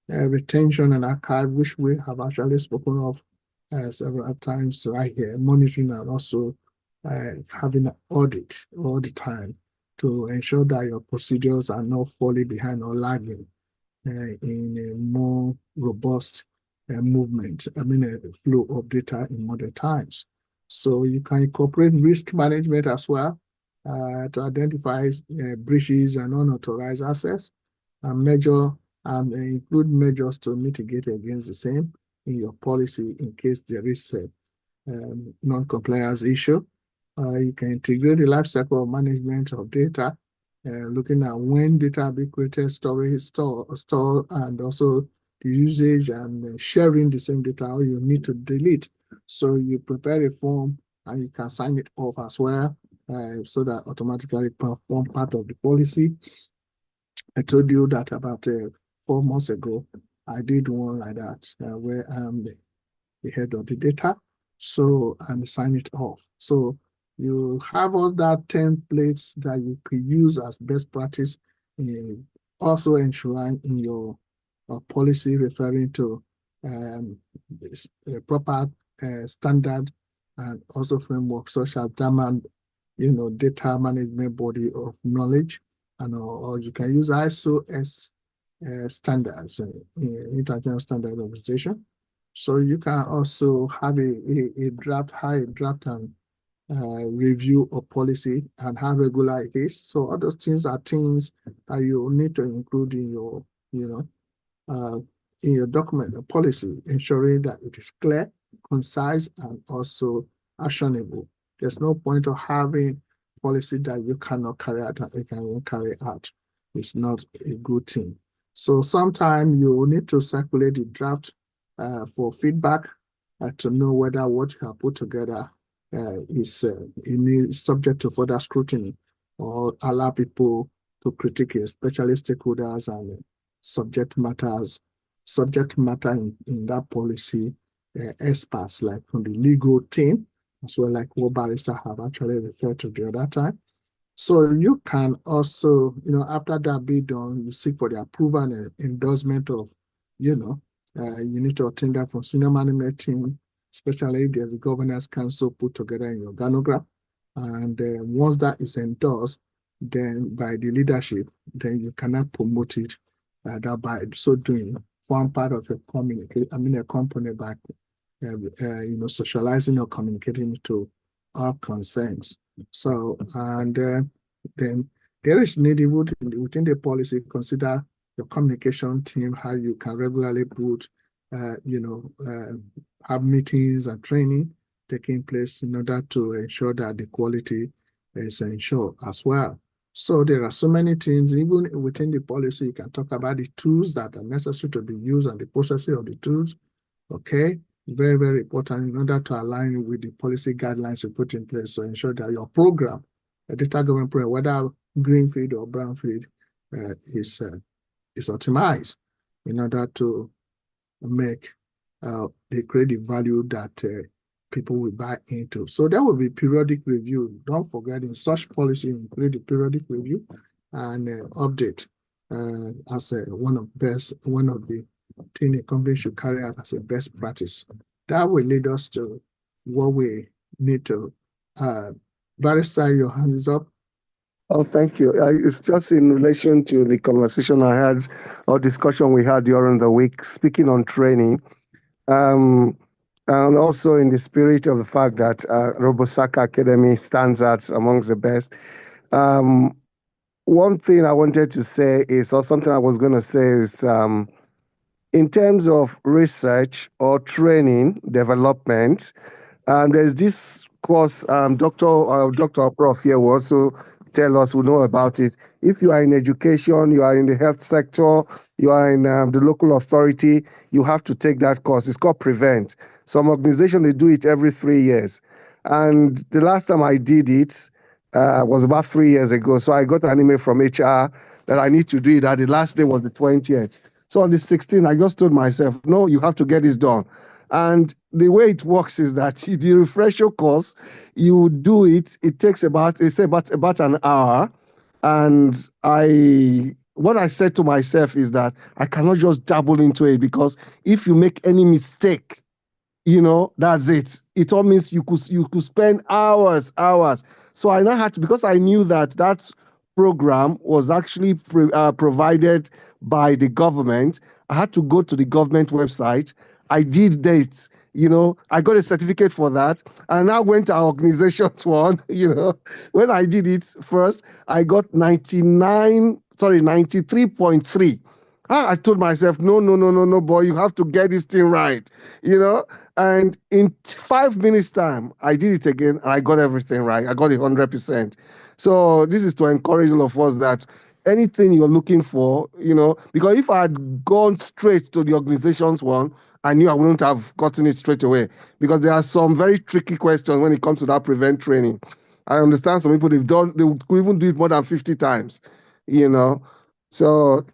retention and archive, which we have actually spoken of several times right here, monitoring and also having an audit all the time to ensure that your procedures are not falling behind or lagging in a more robust movement, a flow of data in modern times. So you can incorporate risk management as well to identify breaches and unauthorized access and measure and include measures to mitigate against the same in your policy in case there is a non-compliance issue. You can integrate the life cycle of management of data, looking at when data be created, store, and also the usage and sharing the same data, or you need to delete. So you prepare a form and you can sign it off as well, so that automatically form part of the policy. I told you that about 4 months ago, I did one like that, where I'm the head of the data, so and sign it off. So you have all that templates that you could use as best practice, also enshrined in your policy referring to proper standard and also framework such as data management body of knowledge, and or you can use ISO standards, international standard organization. So you can also have a draft and review of policy and how regular it is. So all those things are things that you need to include in your, in your document, the policy, ensuring that it is clear, concise, and also actionable. There's no point of having policy that you cannot carry out and you can carry out. It's not a good thing. So sometimes you need to circulate the draft for feedback to know whether what you have put together is subject to further scrutiny, or allow people to critique it, especially stakeholders and subject matter in that policy experts, like from the legal team, as well like what barrister have actually referred to the other time. So you can also, after that be done, you seek for the approval and endorsement of, you need to obtain that from senior management team, especially if there's a governance council put together in your organogram. And once that is endorsed, then by the leadership, then you cannot promote it that by so doing form part of a a company by socializing or communicating to all concerns. So, and then there is need within the policy, consider your communication team, how you can regularly put, have meetings and training taking place in order to ensure that the quality is ensured as well. So there are so many things, even within the policy, you can talk about the tools that are necessary to be used and the processing of the tools. Okay, very, very important in order to align with the policy guidelines you put in place to ensure that your program, the data government program, whether greenfield or brownfield, is optimized in order to make they create the value that people will buy into. So there will be periodic review. Don't forget, in such policy include the periodic review and update as one of the thing a company should carry out as a best practice. That will lead us to what we need to. Barrister, your hand is up. Oh, thank you. It's just in relation to the conversation I had or discussion we had during the week, speaking on training, and also in the spirit of the fact that Robosaka Academy stands out amongst the best. One thing I wanted to say is, or something I was going to say is, in terms of research or training development, there's this course, Dr. Prof here will also tell us, we know about it. If you are in education, you are in the health sector, you are in the local authority, you have to take that course. It's called Prevent. Some organizations, they do it every 3 years. And the last time I did it was about 3 years ago. So I got an email from HR that I need to do it. That the last day was the 20th. So on the 16th, I just told myself, no, you have to get this done. And the way it works is that the refresher course, you do it, it takes about an hour. And what I said to myself is that I cannot just dabble into it, because if you make any mistake, that's it. It all means you could spend hours. So I now had to, because I knew that program was actually provided by the government. I had to go to the government website. I did dates. I got a certificate for that. And I went to our organization's one. When I did it first, I got 93.3. I told myself, no, boy, you have to get this thing right, And in 5 minutes time, I did it again, and I got everything right. I got it 100%. So this is to encourage all of us that anything you're looking for, because if I had gone straight to the organization's one, I knew I wouldn't have gotten it straight away, because there are some very tricky questions when it comes to that Prevent training. I understand some people, they could even do it more than 50 times, So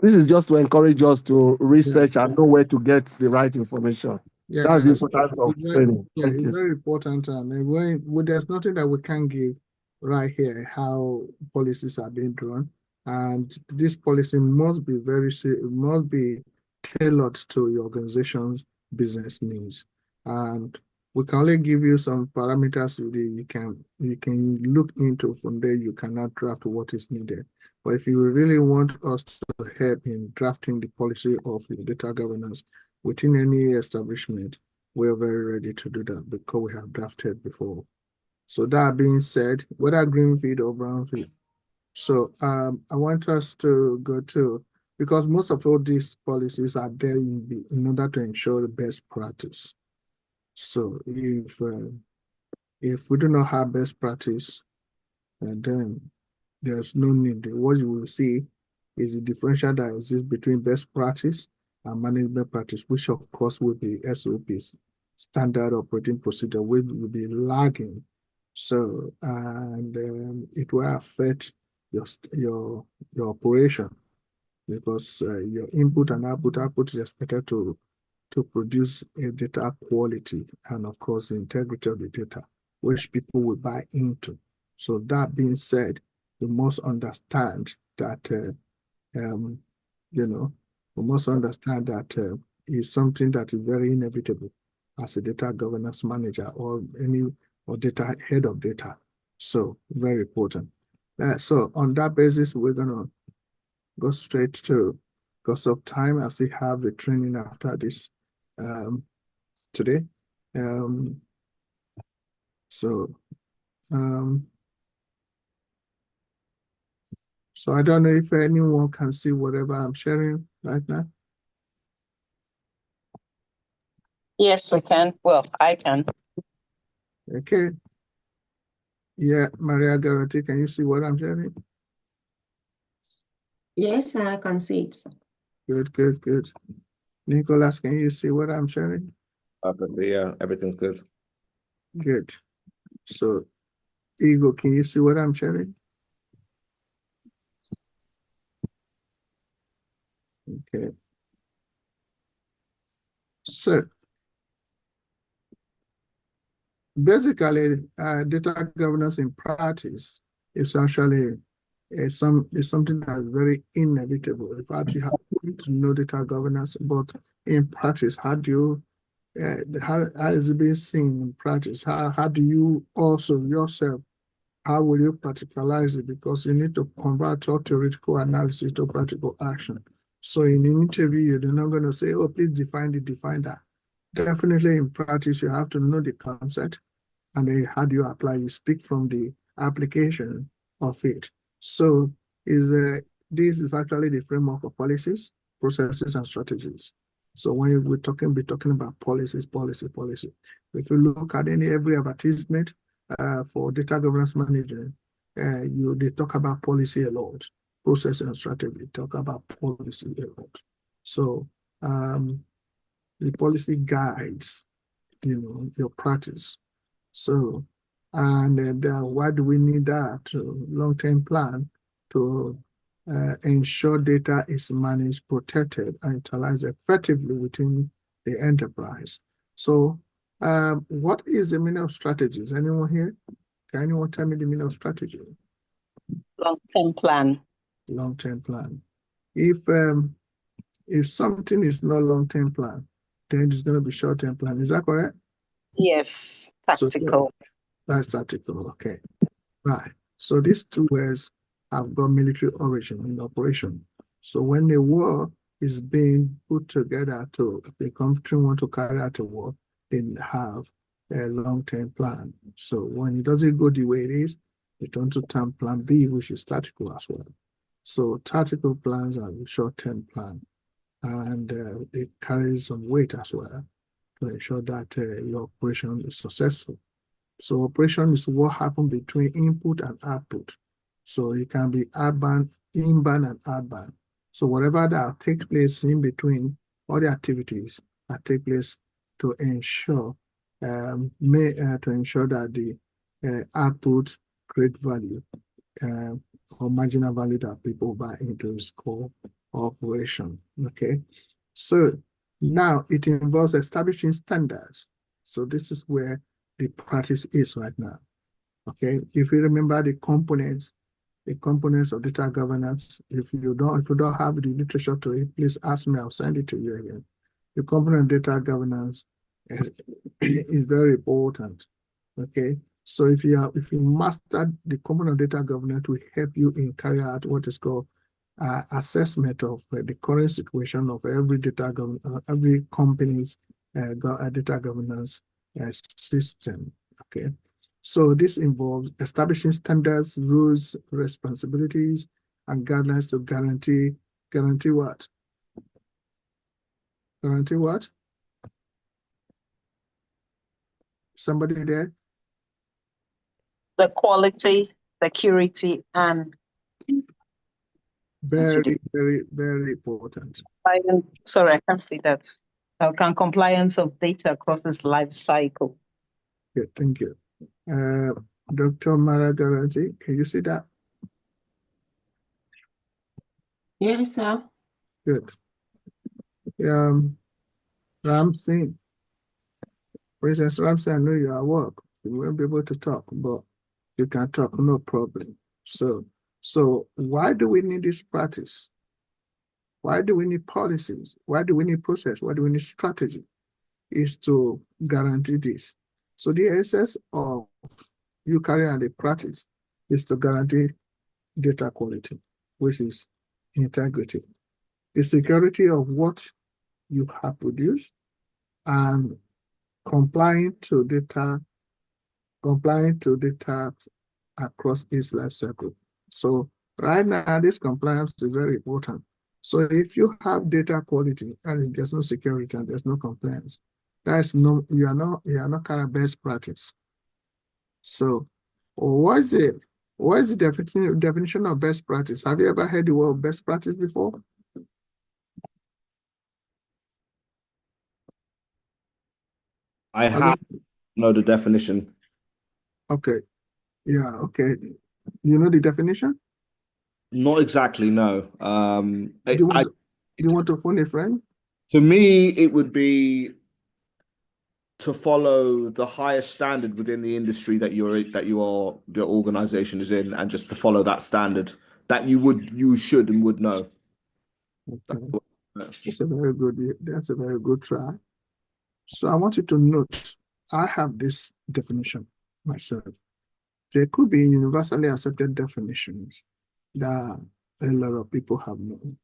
this is just to encourage us to research and know where to get the right information. Yeah, that's the importance of training. Yeah, Thank it's you. very important. There's nothing that we can give right here how policies are being drawn, and this policy must be tailored to your organization's business needs. And we can only give you some parameters you can look into. From there, you cannot draft what is needed. But if you really want us to help in drafting the policy of your data governance within any establishment, we're very ready to do that because we have drafted before. So that being said, whether greenfield or brownfield. So I want us to go to, because most of all these policies are there in order to ensure the best practice. So if we do not have best practice, then there's no need. What you will see is the differential that exists between best practice and management practice, which of course will be SOPs, standard operating procedure, which will be lagging. So, and it will affect your operation, because your input and output is expected to produce a data quality and of course the integrity of the data, which people will buy into. So that being said, we must understand that is something that is very inevitable as a data governance manager or data head of data. So very important. So on that basis, we're gonna go straight to, because of time, I still have the training after this today. So I don't know if anyone can see whatever I'm sharing right now. Yes, we can. Well, I can. Okay. Yeah, Maria Guarantee, can you see what I'm sharing? Yes, I can see it. Good. Nicholas, can you see what I'm sharing? Perfectly, yeah, everything's good. Good. So, Igor, can you see what I'm sharing? Okay. So, basically, data governance in practice is actually is something that is very inevitable. In fact, you have to know data governance, but in practice, how do you how is it being seen in practice? How do you also yourself, how will you practicalize it? Because you need to convert your theoretical analysis to practical action. So in an interview, you're not going to say, oh, please define that. Definitely in practice, you have to know the concept, and then how do you apply? You speak from the application of it. So this is actually the framework of policies, processes, and strategies. So when we're be talking about policies, policy. If you look at every advertisement for data governance management, they talk about policy a lot, process and strategy, talk about policy a lot. So the policy guides, your practice. So, and why do we need that long-term plan to ensure data is managed, protected, and utilized effectively within the enterprise? So, what is the meaning of strategies? Anyone here? Can anyone tell me the meaning of strategy? Long-term plan. Long-term plan. If something is not long-term plan, then it's going to be short-term plan. Is that correct? Yes, tactical. So, that's tactical. Okay. Right. So these two words have got military origin in operation. So when a war is being put together to the country want to carry out a war, they have a long-term plan. So when it doesn't go the way it is, they turn to term plan B, which is tactical as well. So tactical plans are the short-term plan, and it carries some weight as well to ensure that your operation is successful. So operation is what happens between input and output. So it can be inbound and outbound. So whatever that takes place in between all the activities that take place to ensure that the output create value or marginal value that people buy into is called operation. Okay. So now it involves establishing standards. So this is where the practice is right now. Okay, if you remember the components of data governance, if you don't have the literature to it, please ask me, I'll send it to you again. The component of data governance is very important. Okay, so if you master the component of data governance, will help you in carry out what is called assessment of the current situation of every every company's data governance system. Okay, so this involves establishing standards, rules, responsibilities, and guidelines to guarantee what? Guarantee what? Somebody there? The quality, security, and very, very, very important. Sorry, I can't see that. Compliance of data across this life cycle. Good, thank you. Dr. Mara Garanti, can you see that? Yes, sir. Good. Ramsey, Princess Ramsey, I know you're at work. You won't be able to talk, but you can talk, no problem. So why do we need this practice? Why do we need policies? Why do we need process? Why do we need strategy? Is to guarantee this. So the essence of you carrying out the practice is to guarantee data quality, which is integrity, the security of what you have produced, and complying to data across its life cycle. So right now, this compliance is very important. So if you have data quality and there's no security and there's no compliance, you are not kind of best practice. So what is the definition of best practice? Have you ever heard the word best practice before? I have know the definition. Okay. Yeah, okay. You know the definition? Not exactly, no. Do you, want, to, do you want to phone a friend? To me, it would be to follow the highest standard within the industry that your organization is in, and just to follow that standard that you should and would know. Okay. That's a very good try. So I want you to note, I have this definition myself. There could be universally accepted definitions that a lot of people have known.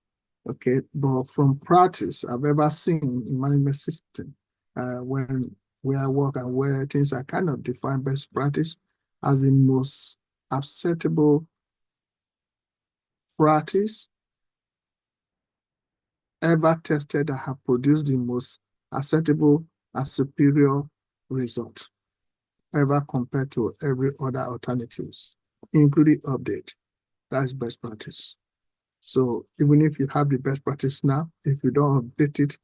Okay, but from practice, I've ever seen in management system, where I work and where things are kind of defined best practice as the most acceptable practice ever tested that have produced the most acceptable and superior result ever compared to every other alternatives, including update. That's best practice. So even if you have the best practice now, if you don't update it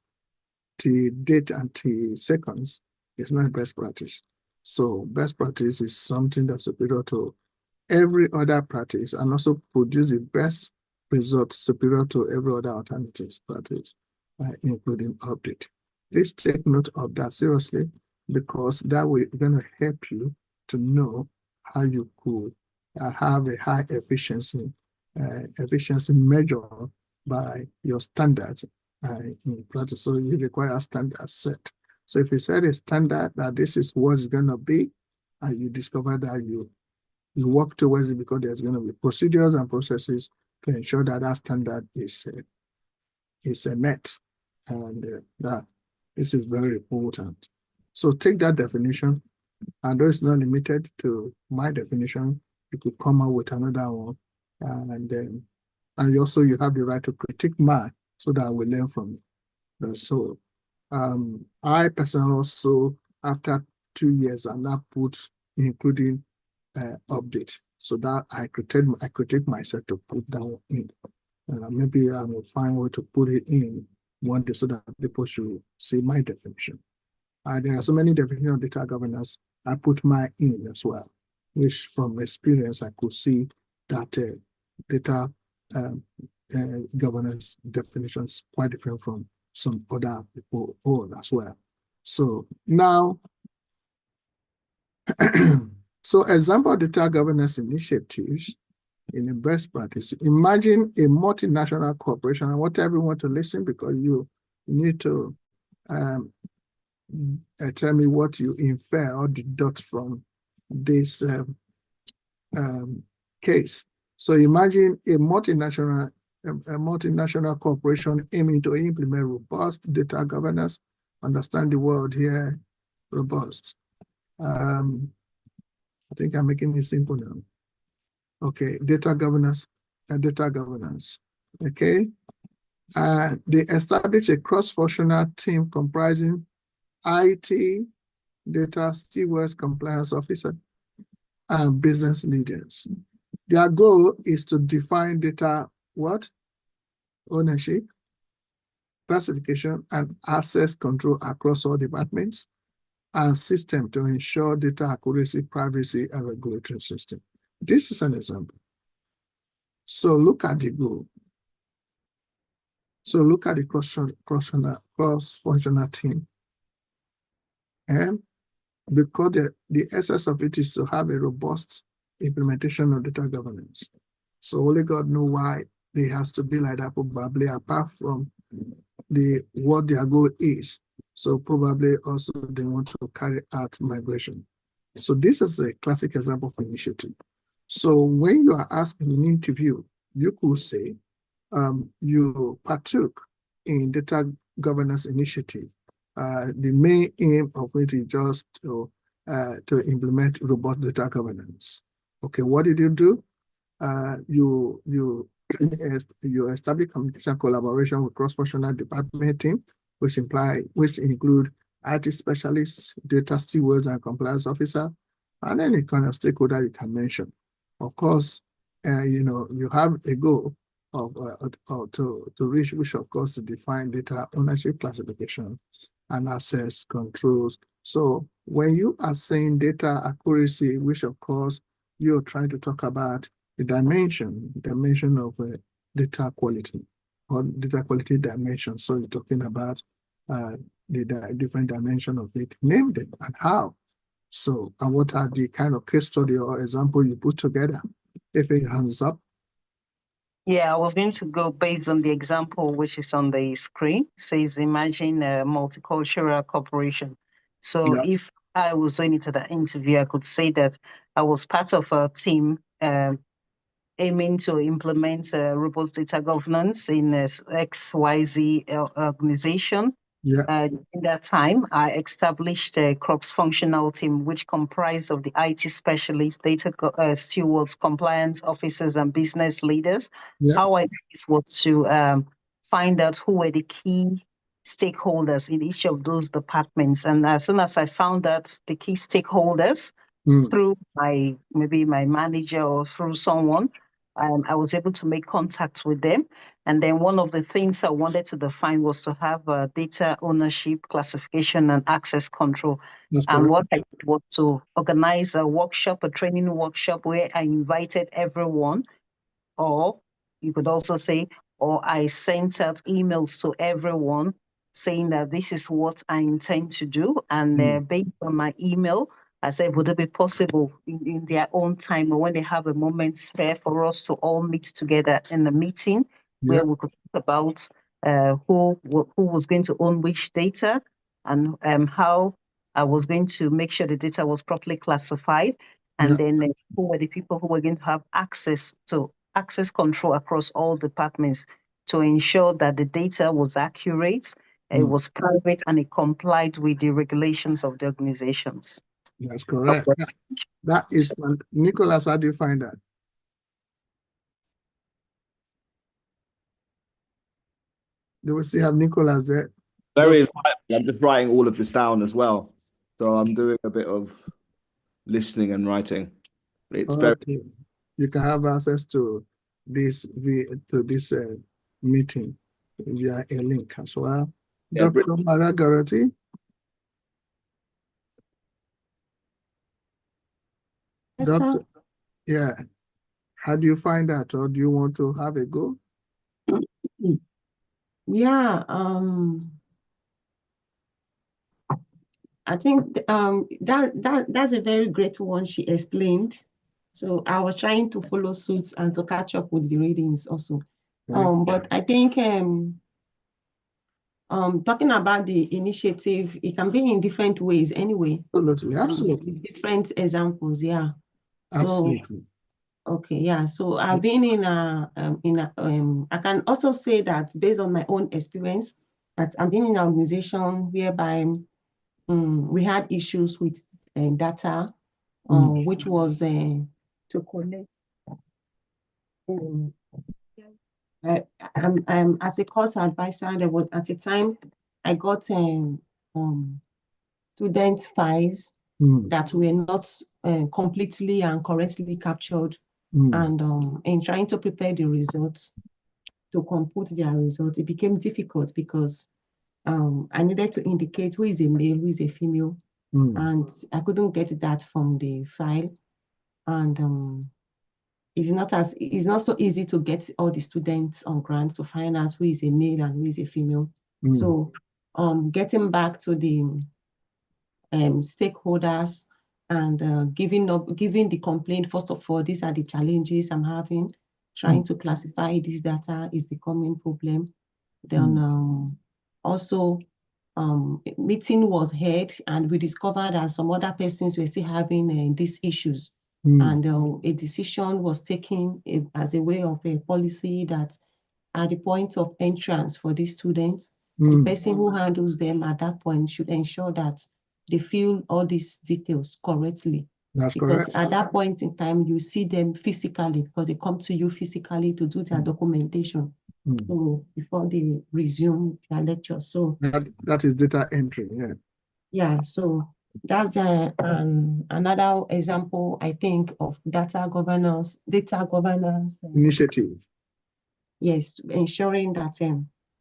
to date and to seconds, it's not best practice. So best practice is something that's superior to every other practice and also produce the best result superior to every other alternatives practice, including update. Please take note of that seriously, because that way it's going to help you to know how you could have a high efficiency measure by your standards in practice. So you require a standard set. So if you set a standard that this is what it's going to be, and you discover that you work towards it, because there's going to be procedures and processes to ensure that that standard is met, and that this is very important. So take that definition, and though it's not limited to my definition, you could come up with another one, and also you have the right to critique mine so that I will learn from it. So I personally also, after 2 years, I now put including update, so that I critique myself to put that one in. Maybe I will find a way to put it in one day so that people should see my definition. There are so many definitions of data governance. I put mine in as well, which from experience I could see that data governance definitions quite different from some other people own as well. So now, so example data governance initiatives in a best practice. Imagine a multinational corporation. I want everyone to listen, because you need to tell me what you infer or deduct from this case. So imagine a multinational corporation aiming to implement robust data governance. Understand the word here, robust. I think I'm making it simple now. Okay, data governance. Okay, they establish a cross-functional team comprising IT, data stewards, compliance officer, and business leaders. Their goal is to define data ownership, classification, and access control across all departments and systems to ensure data accuracy, privacy, and regulatory system. This is an example. So look at the goal. So look at the cross-functional team. And because the essence of it is to have a robust implementation of data governance. So only God knows why it has to be like that, probably apart from what their goal is. So probably also they want to carry out migration. So this is a classic example of initiative. So when you are asked in an interview, you could say you partook in data governance initiative. The main aim of it is just to implement robust data governance. Okay, what did you do? You establish communication collaboration with cross-functional department team, which include IT specialists, data stewards, and compliance officer, and any kind of stakeholder you can mention. Of course, you have a goal to reach, which of course define data ownership, classification, and access controls. So when you are saying data accuracy, which of course you're trying to talk about the dimension of data quality, or data quality dimension. So you're talking about the different dimension of it, name them and how. So, and what are the kind of case study or example you put together? If it hands up. Yeah, I was going to go based on the example which is on the screen. It says, imagine a multicultural corporation. So if I was going into the interview, I could say that I was part of a team aiming to implement robust data governance in XYZ organization. In that time, I established a cross-functional team which comprised of the IT specialists, data stewards, compliance officers, and business leaders. How I did this was to find out who were the key stakeholders in each of those departments. And as soon as I found out the key stakeholders through maybe my manager or through someone, I was able to make contact with them. And then one of the things I wanted to define was to have data ownership, classification, and access control. And what I did was to organize a workshop, a training workshop, where I invited everyone, or you could also say, or I sent out emails to everyone saying that this is what I intend to do. And based on my email, I said, would it be possible in their own time or when they have a moment spare for us to all meet together in a meeting where we could talk about who was going to own which data and how I was going to make sure the data was properly classified, and then who were the people who were going to have access control across all departments to ensure that the data was accurate, it was private, and it complied with the regulations of the organizations. That's correct. That is, Nicholas, how do you find that? Do we still have Nicholas there? I'm just writing all of this down as well. So I'm doing a bit of listening and writing. It's very. You can have access to this meeting via a link as well. Dr. Maria Dorothy? Yes, sir. Yeah. How do you find that, or do you want to have a go? Yeah, I think that's a very great one she explained. So I was trying to follow suit and to catch up with the readings also. But I think talking about the initiative, it can be in different ways anyway. Absolutely. Different examples, yeah. Absolutely. So, okay, yeah. So I've been I can also say that based on my own experience, that I've been in an organization whereby we had issues with data, which was to collect. I'm as a course advisor, there was at a time I got student files that were not completely and correctly captured, and in trying to prepare the results to compute their results, it became difficult because I needed to indicate who is a male, who is a female, and I couldn't get that from the file, and it's not so easy to get all the students on grant to find out who is a male and who is a female. So getting back to the stakeholders and giving the complaint, first of all, these are the challenges I'm having. Trying to classify this data is becoming a problem. Then also meeting was held, and we discovered that some other persons were still having these issues. And a decision was taken as a way of a policy that at the point of entrance for these students, the person who handles them at that point should ensure that they fill all these details correctly. That's because correct. at that point in time, you see them physically because they come to you physically to do their documentation. So before they resume their lecture. So that is data entry, yeah. Yeah, so that's another example, I think, of data governance initiative. Yes, ensuring that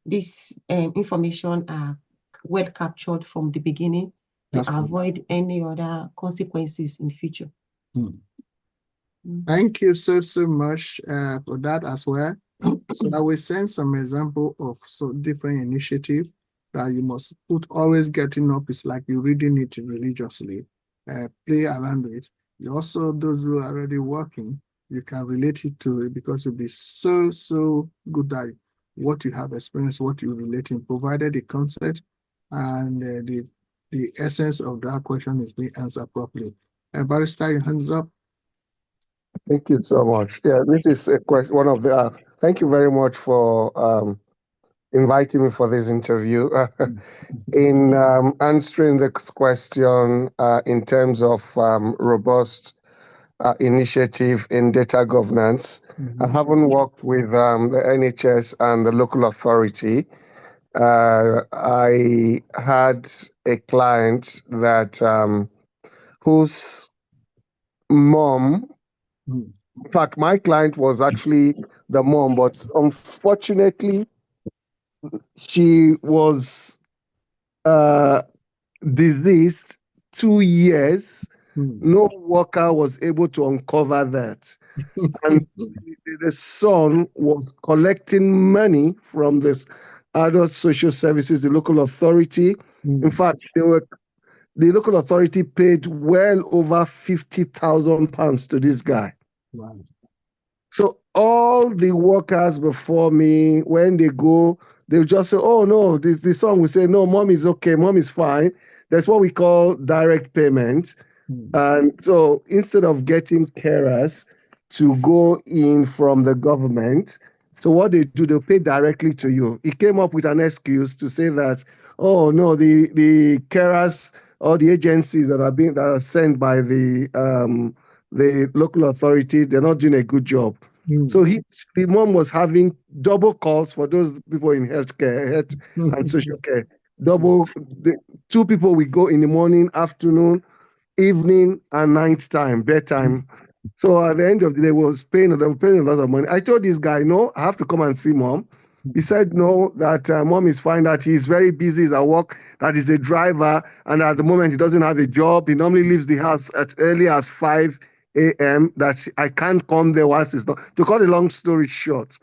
this information are well captured from the beginning to avoid any other consequences in future. Thank you so much for that as well. So I will send some example of different initiatives that you must put always getting up is like you reading it religiously, play around it. You also, those who are already working, you can relate it to it because you'll be so good at what you have experienced, what you relate in, provided the concept and the essence of that question is being answered properly. Barrister, your hands up. Thank you so much. Yeah, this is a question. One of the. Thank you very much for inviting me for this interview. In answering the question in terms of robust initiative in data governance, I haven't worked with the NHS and the local authority. I had a client that whose mom, in fact, my client was actually the mom, but unfortunately, she was deceased 2 years. No worker was able to uncover that. And the son was collecting money from this adult social services, the local authority. In fact, the local authority paid well over £50,000 to this guy. Wow. So all the workers before me, when they go, they'll just say, oh no, the son will say, no, mom is okay, mom is fine. That's what we call direct payment. And so instead of getting carers to go in from the government, so what they do, they'll pay directly to you. He came up with an excuse to say that, oh no, the carers or the agencies that are sent by the local authority, they're not doing a good job. So the mom was having double calls for those people in healthcare, health and social care. Two people will go in the morning, afternoon, evening, and night time, bedtime. So at the end of the day, they were paying a lot of money. I told this guy, no, I have to come and see mom. He said no, that mom is fine, that he's very busy, he's at work, that he's a driver, and at the moment he doesn't have a job. He normally leaves the house as early as 5 a.m. That I can't come there once it's not. To cut a long story short,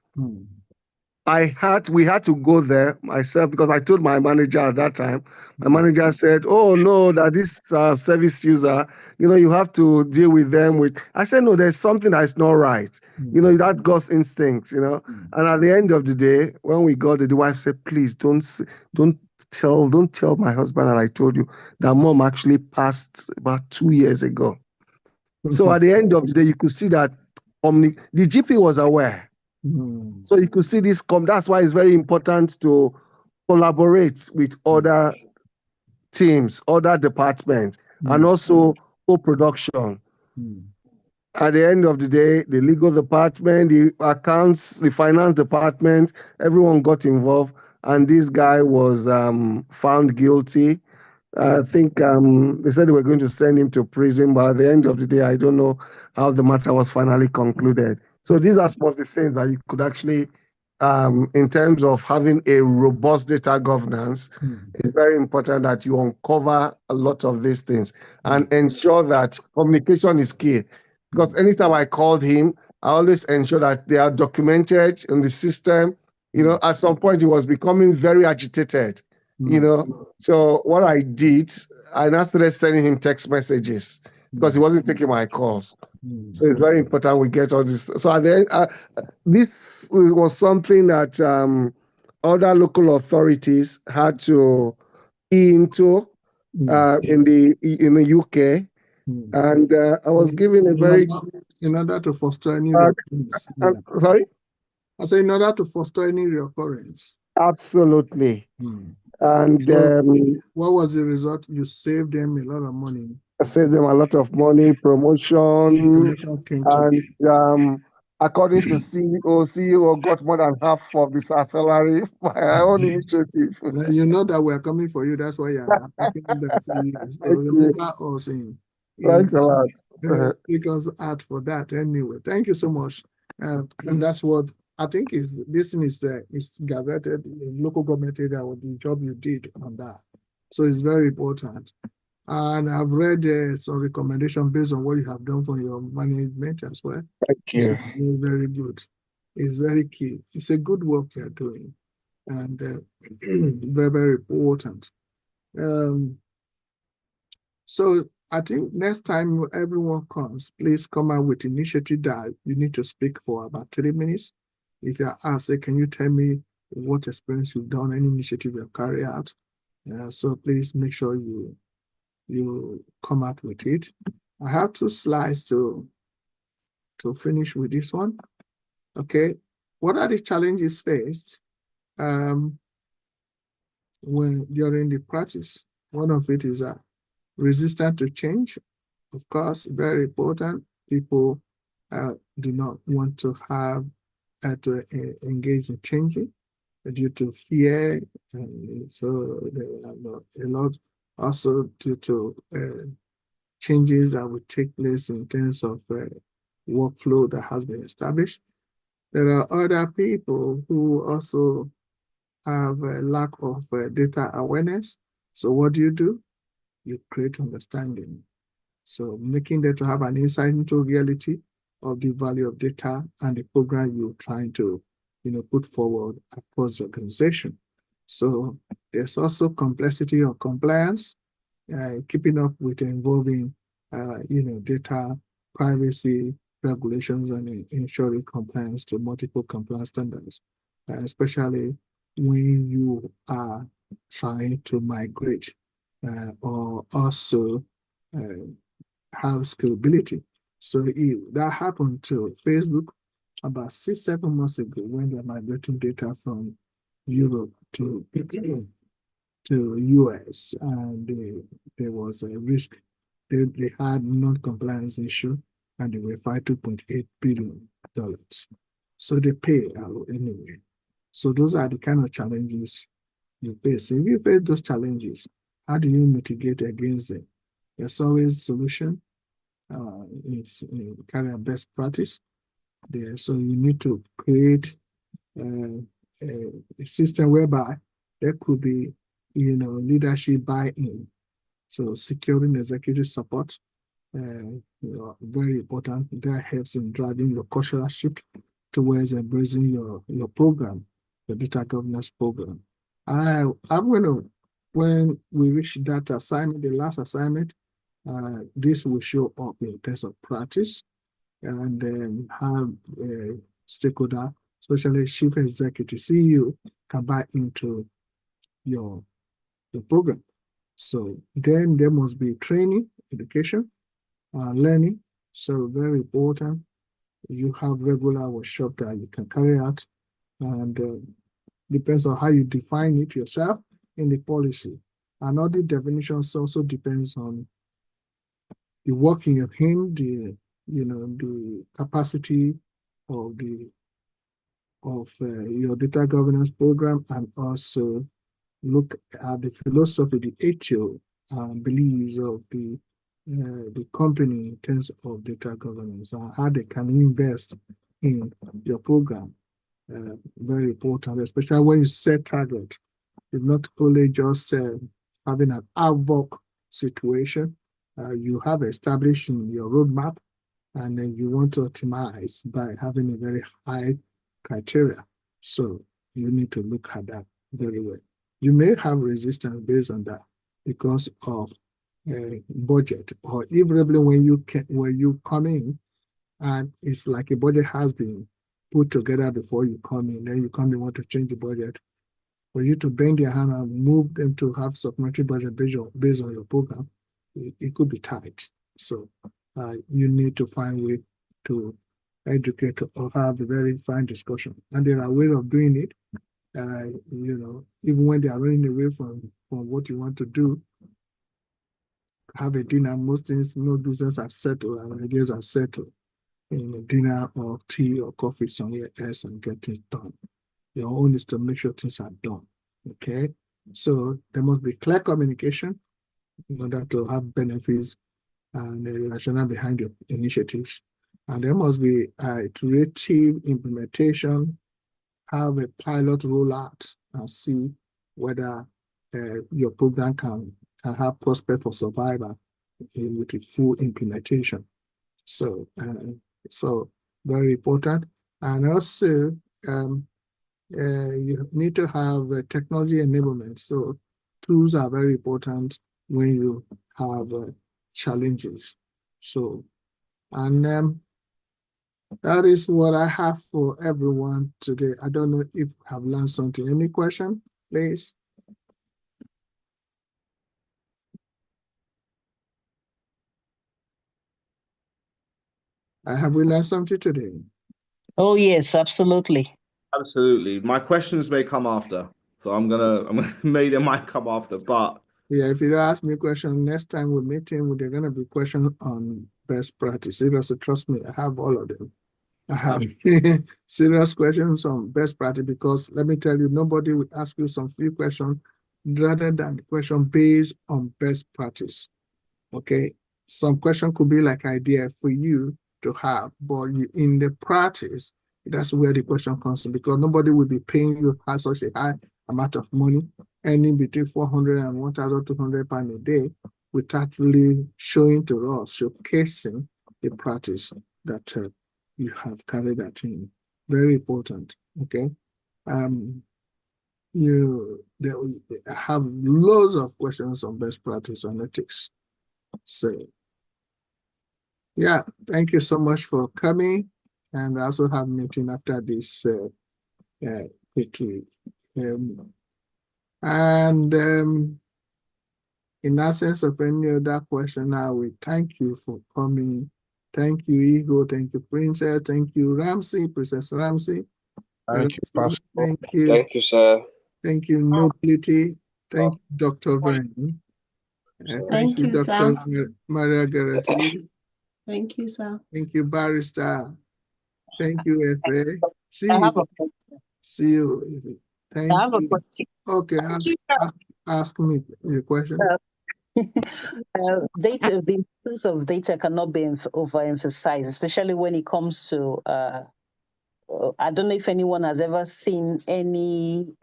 we had to go there myself because I told my manager at that time. My manager said, oh no, that this service user, you have to deal with them with. I said, no, there's something that's not right. That God's instinct, And at the end of the day, when we got it, the wife said, please don't tell my husband that I told you that mom actually passed about 2 years ago. So at the end of the day, you could see that the GP was aware. So you could see this come. That's why it's very important to collaborate with other teams, other departments, and also co-production. At the end of the day, the legal department, the accounts, the finance department, everyone got involved, and this guy was found guilty. I think they said they were going to send him to prison, but at the end of the day, I don't know how the matter was finally concluded. So these are some of the things that you could actually, in terms of having a robust data governance, it's very important that you uncover a lot of these things and ensure that communication is key. Because anytime I called him, I always ensure that they are documented in the system. At some point he was becoming very agitated. So what I did, I now started sending him text messages because he wasn't taking my calls. So it's very important we get all this. So at the end, this was something that other local authorities had to be into in the UK, and I was given a very in order to foster any recurrence. Sorry, I say in order to foster any recurrence. Absolutely. And what was the result? You saved them a lot of money. I saved them a lot of money, promotion, and according to CEO got more than half of his salary for our own initiative. You know that we're coming for you. That's why you're attacking that. Remember us in Thanks a lot. because out for that anyway. Thank you so much. And that's what I think is this thing is gazetted in local government area with the job you did on that. So it's very important. And I've read some recommendation based on what you have done for your management as well. Thank you. Very, very good. It's very key. It's a good work you're doing. and very, very important. So I think next time everyone comes, please come out with initiative that you need to speak for about 3 minutes. If you're asked, say, can you tell me what experience you've done, any initiative you've carried out? So please make sure you come out with it. I have 2 slides to finish with this one. Okay, what are the challenges faced when during the practice? One of it is resistance to change. Of course, very important. People do not want to have to engage in changing due to fear, and so there are a lot also due to changes that will take place in terms of workflow that has been established. There are other people who also have a lack of data awareness. So what do? You create understanding. So making them to have an insight into reality of the value of data and the program you're trying to, put forward across the organization. So there's also complexity of compliance, keeping up with evolving, data privacy regulations and ensuring compliance to multiple compliance standards, especially when you are trying to migrate or also have scalability. So that happened to Facebook about 6-7 months ago when they're migrating data from Europe to US, and there was a risk. They had non-compliance issue, and they were fined $2.8 billion. So they pay anyway. So those are the kind of challenges you face. If you face those challenges, how do you mitigate against them? There's always solution. It's carry a best practice there. So you need to create a system whereby there could be, leadership buy-in. So securing executive support, very important. That helps in driving your cultural shift towards embracing your program, the data governance program. I'm going to, when we reach that assignment, the last assignment, this will show up in terms of practice, and then have a stakeholder, especially chief executive, CEO, can buy into your program. So then there must be training, education, learning. So very important. You have regular workshop that you can carry out, and depends on how you define it yourself in the policy. And all the definitions also depends on the working of him, the capacity of your data governance program, and also look at the philosophy, the ethical beliefs of the company in terms of data governance and how they can invest in your program. Very important, especially when you set target. It's not only just having an ad hoc situation. You have established in your roadmap, and then you want to optimize by having a very high criteria. So you need to look at that very well. You may have resistance based on that because of budget, or invariably when you come in, and it's like a budget has been put together before you come in, then you come in, want to change the budget. For you to bend your hand and move them to have supplementary budget based on your program, it could be tight. So you need to find a way to educate or have a very fine discussion. And there are ways of doing it. Even when they are running away from what you want to do, have a dinner. Most things, no business are settled and ideas are settled in a dinner or tea or coffee somewhere else and get things done. Your own is to make sure things are done. Okay, so there must be clear communication in order to have benefits and the rationale behind your initiatives. And there must be a iterative implementation, have a pilot rollout, and see whether your program can have prospect for survival with the full implementation. So, very important. And also, you need to have technology enablement. So tools are very important when you have challenges. So, and that is what I have for everyone today. I don't know if you have learned something. Any question, please? Have we learned something today? Oh, yes, absolutely. Absolutely. My questions may come after. So maybe they might come after, but yeah, if you don't ask me a question, next time we meet him, they're gonna be questions on best practice. Seriously, trust me, I have all of them. I have serious questions on best practice because let me tell you, nobody will ask you some few questions rather than the question based on best practice. Okay, some question could be like idea for you to have, but you, in the practice, that's where the question comes in because nobody will be paying you such a high amount of money, earning between 400 and 1,200 pounds a day, without really showing to us, showcasing the practice that you have carried that in. Very important. Okay. They have loads of questions on best practice on ethics. So, yeah, thank you so much for coming. And I also have meeting after this quickly. In absence of any other question, I will thank you for coming. Thank you, Ego. Thank you, Princess. Thank you, Ramsey, Princess Ramsey. Thank you, Pastor. Thank you. Thank you, sir. Thank you, Nobility. Thank you, Dr. Vane. Thank you, Dr. sir. Maria Garrett. Thank you, sir. Thank you, Barrister. Thank you, FA. I have a question. See you. Thank I have a you. question. Okay, ask me your question. Data, the importance of data cannot be overemphasized, especially when it comes to I don't know if anyone has ever seen any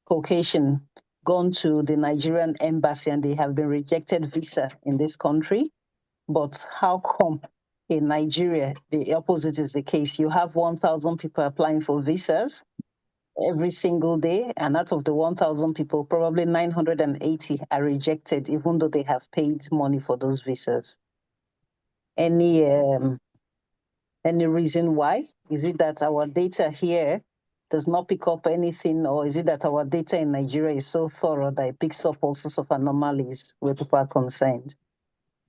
Caucasian gone to the Nigerian embassy and they have been rejected visa in this country. But how come in Nigeria, the opposite is the case? You have 1,000 people applying for visas every single day. And out of the 1,000 people, probably 980 are rejected, even though they have paid money for those visas. Any reason why? Is it that our data here does not pick up anything, or is it that our data in Nigeria is so thorough that it picks up all sorts of anomalies where people are concerned?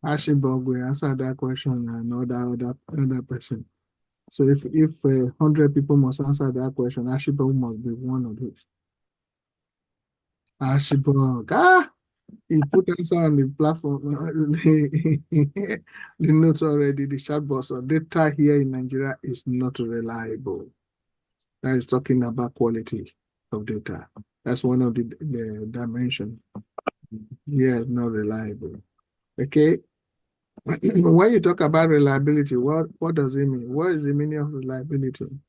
Ashibog will answer that question and other person. So if 100 people must answer that question, Ashibog must be one of those. Ashibog, he put answer on the platform, the notes already, the chat box. So data here in Nigeria is not reliable. That is talking about quality of data. That's one of the dimension. Yeah, not reliable. Okay. When you talk about reliability, what does it mean? What is the meaning of reliability?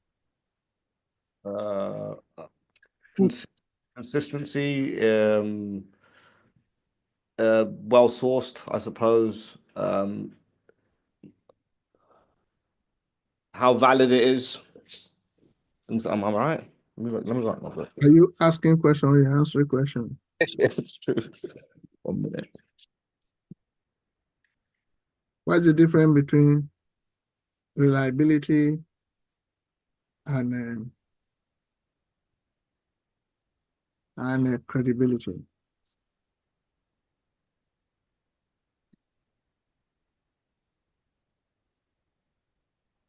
consistency, well sourced, I suppose. How valid it is. Am I right? Let me write my book. Are you asking question or you answering question? Yes, true. 1 minute. What's the difference between reliability and credibility?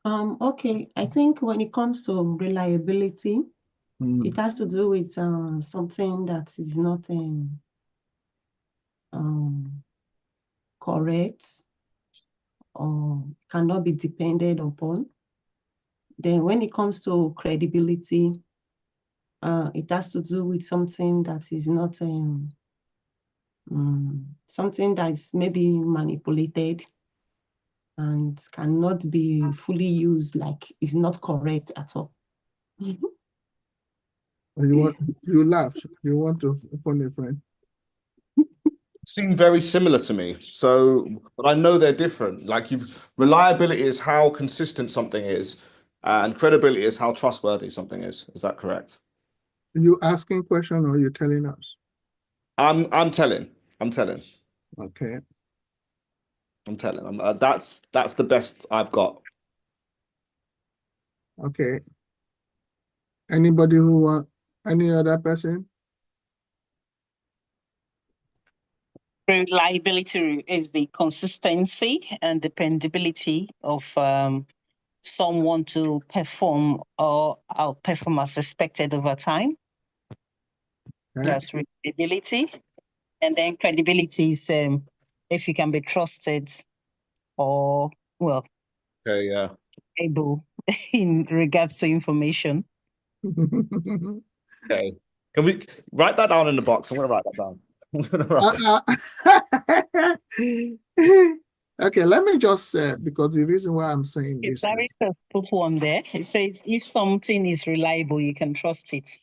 Okay, I think when it comes to reliability, it has to do with something that is not correct or cannot be depended upon. Then when it comes to credibility, it has to do with something that is not something that is maybe manipulated and cannot be fully used, like is not correct at all. You laughed. You want to phone a friend? Seem very similar to me. So, but I know they're different. Like reliability is how consistent something is, and credibility is how trustworthy something is. Is that correct? You asking question or you telling us? I'm telling. Okay. I'm telling. That's the best I've got. Okay. Anybody who want any other person? Reliability is the consistency and dependability of someone to perform or outperform as expected over time. Okay. That's reliability. And then credibility is if you can be trusted or, well, Okay, yeah. able in regards to information. Okay. Can we write that down in the box? I'm gonna write that down. Okay, let me just say, because the reason why I'm saying If this, Barrister's put one there, it says if something is reliable, you can trust it.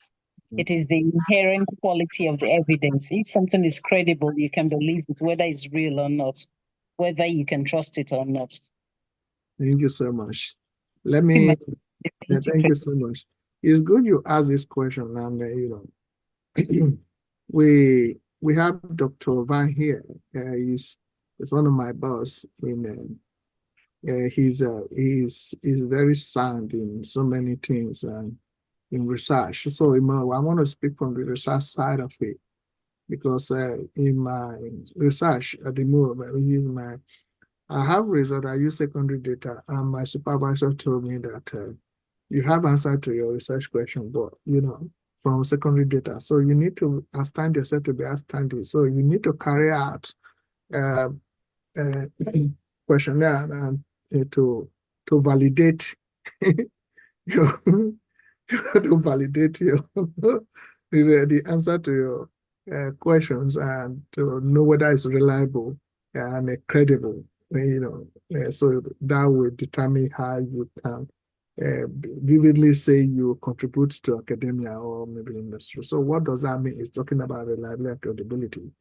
It is the inherent quality of the evidence. If something is credible, you can believe it, whether it's real or not, whether you can trust it or not. thank you so much. Let me, thank you so much. It's good you ask this question, and we have Dr. Van here. He's one of my boss in. He's very sound in so many things and in research. So I want to speak from the research side of it, because in my research at the moment, I have result. I use secondary data, and my supervisor told me that you have answer to your research question, but from secondary data, so you need to understand yourself to be outstanding. So you need to carry out uh, questionnaire and to validate your to validate your the answer to your questions, and to know whether it's reliable and credible. So that will determine how you can vividly say you contribute to academia or maybe industry. So what does that mean? It's talking about reliability and credibility,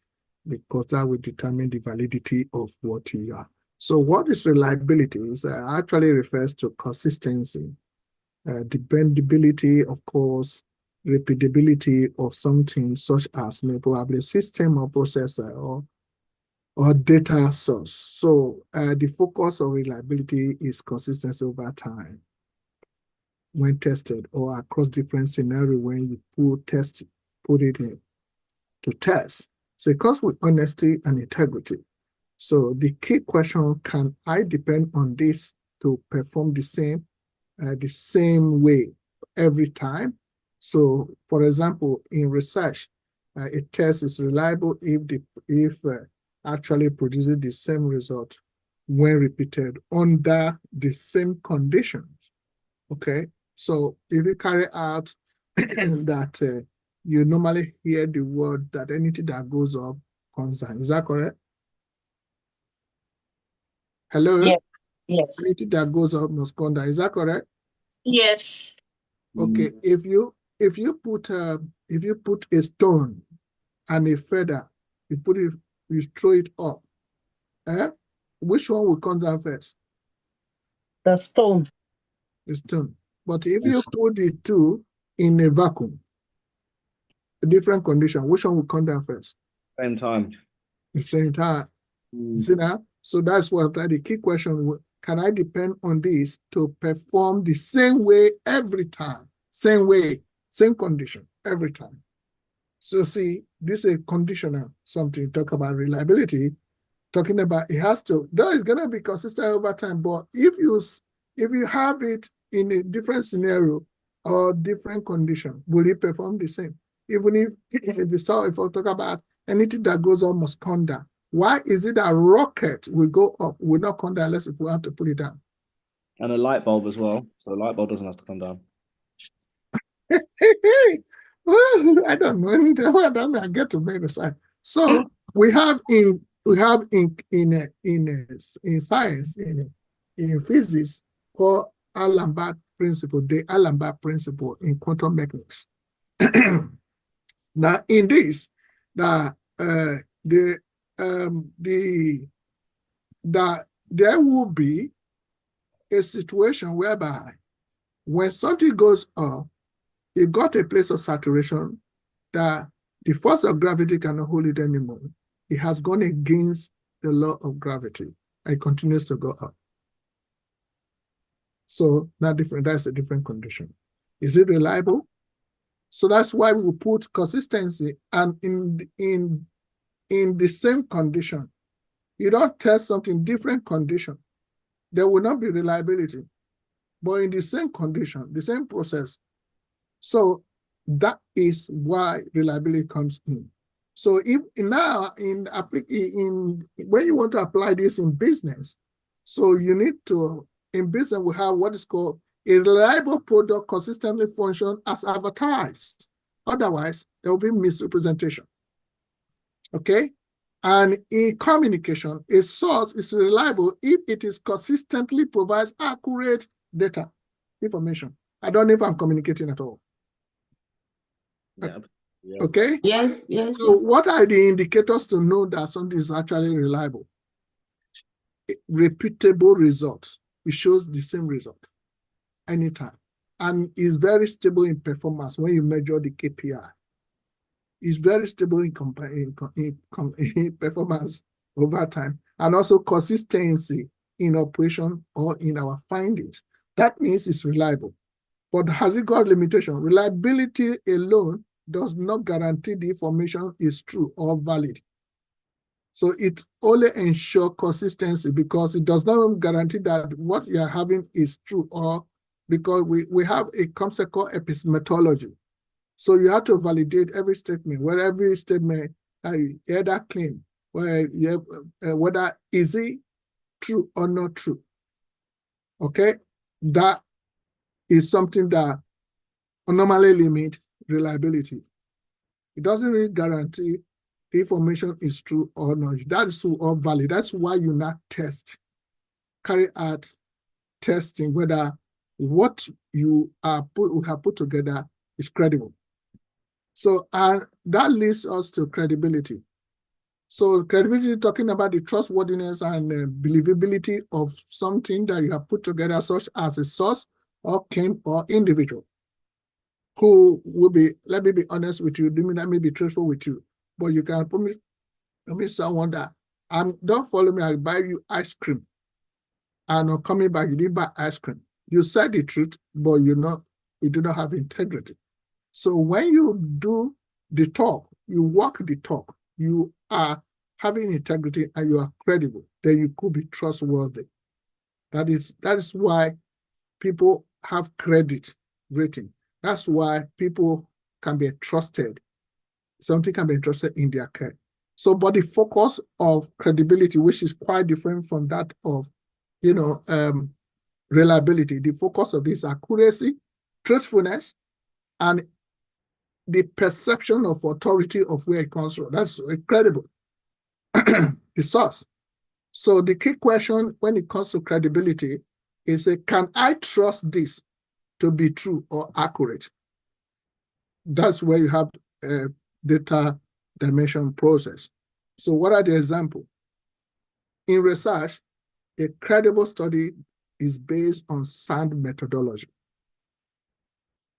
because that will determine the validity of what you are. So what is reliability? Is actually refers to consistency, dependability, of course, repeatability of something, such as maybe probably a system or processor or data source. So the focus of reliability is consistency over time when tested, or across different scenarios when you put it in to test. So it comes with honesty and integrity. So the key question, can I depend on this to perform the same way every time? So for example, in research, a test is reliable if actually produces the same result when repeated under the same conditions. Okay, so if you carry out that you normally hear the word that anything that goes up comes down. Is that correct? Hello? Yes. Yes. Anything that goes up must come down. Is that correct? Yes. Okay. If you put a stone and a feather, you throw it up, which one will come down first? The stone. The stone. But if you put the two in a vacuum, a different condition, which one will come down first? Same time. The same time. See now? So that's what the key question. Can I depend on this to perform the same way every time? Same way, same condition every time. So see, this is a conditional something. Talk about reliability, talking about it has to, though it's gonna be consistent over time, but if you have it in a different scenario or different condition, will it perform the same? Even if we talk about anything that goes up must come down. Why is it that rocket will go up, will not come down unless if we have to put it down? And a light bulb as well. So the light bulb doesn't have to come down. Well, I don't know anything about that. I get to make the side. So we have in science, in physics, called Allenby principle, the Allenby principle in quantum mechanics. Now, in this, there will be a situation whereby when something goes up, it got a place of saturation that the force of gravity cannot hold it anymore. It has gone against the law of gravity and it continues to go up. So that's a different condition. Is it reliable? So that's why we put consistency, and in the same condition. You don't test something different condition, there will not be reliability. But in the same condition, the same process. So that is why reliability comes in. So if now when you want to apply this in business, so you need to, in business, we have what is called a reliable product consistently function as advertised. Otherwise, there will be misrepresentation. Okay? And in communication, a source is reliable if it is consistently provides accurate data, information. I don't know if I'm communicating at all. Yeah. Okay? Yes, yes. So Yes. what are the indicators to know that something is actually reliable? Repeatable results. It shows the same result anytime. And is very stable in performance when you measure the KPI. It's very stable in performance over time, and also consistency in operation or in our findings. That means it's reliable. But has it got limitation? Reliability alone does not guarantee the information is true or valid. So it only ensures consistency because it does not guarantee that what you are having is true, or because we have a concept called epistemology. So you have to validate every statement, where every statement, either claim, whether is it true or not true. Okay? That is something that normally limits reliability. It doesn't really guarantee the information is true or not. That is true or valid. That's why you not carry out testing whether what you have put together is credible. So that leads us to credibility. So credibility, talking about the trustworthiness and believability of something that you have put together, such as a source or claim or individual, who will be, let me be honest with you, let me be truthful with you, but you can promise someone that, don't follow me, I'll buy you ice cream. And on coming back, you didn't buy ice cream. You said the truth, but you do not have integrity. So when you do the talk, you walk the talk, you are having integrity and you are credible, then you could be trustworthy. That is why people have credit rating. That's why people can be trusted. Something can be trusted in their care. So, but the focus of credibility, which is quite different from that of, reliability, the focus of this accuracy, truthfulness, and the perception of authority of where it comes from. That's credible. The source. So the key question when it comes to credibility is, can I trust this to be true or accurate? That's where you have a data dimension process. So what are the examples? In research, a credible study is based on sound methodology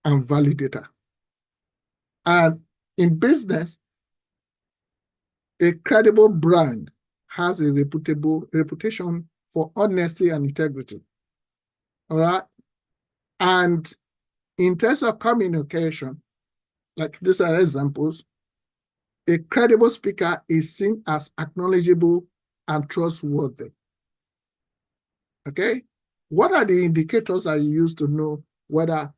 and valid data. And in business, a credible brand has a reputation for honesty and integrity. All right. And in terms of communication, like these are examples, a credible speaker is seen as acknowledgeable and trustworthy. Okay. What are the indicators that you use to know whether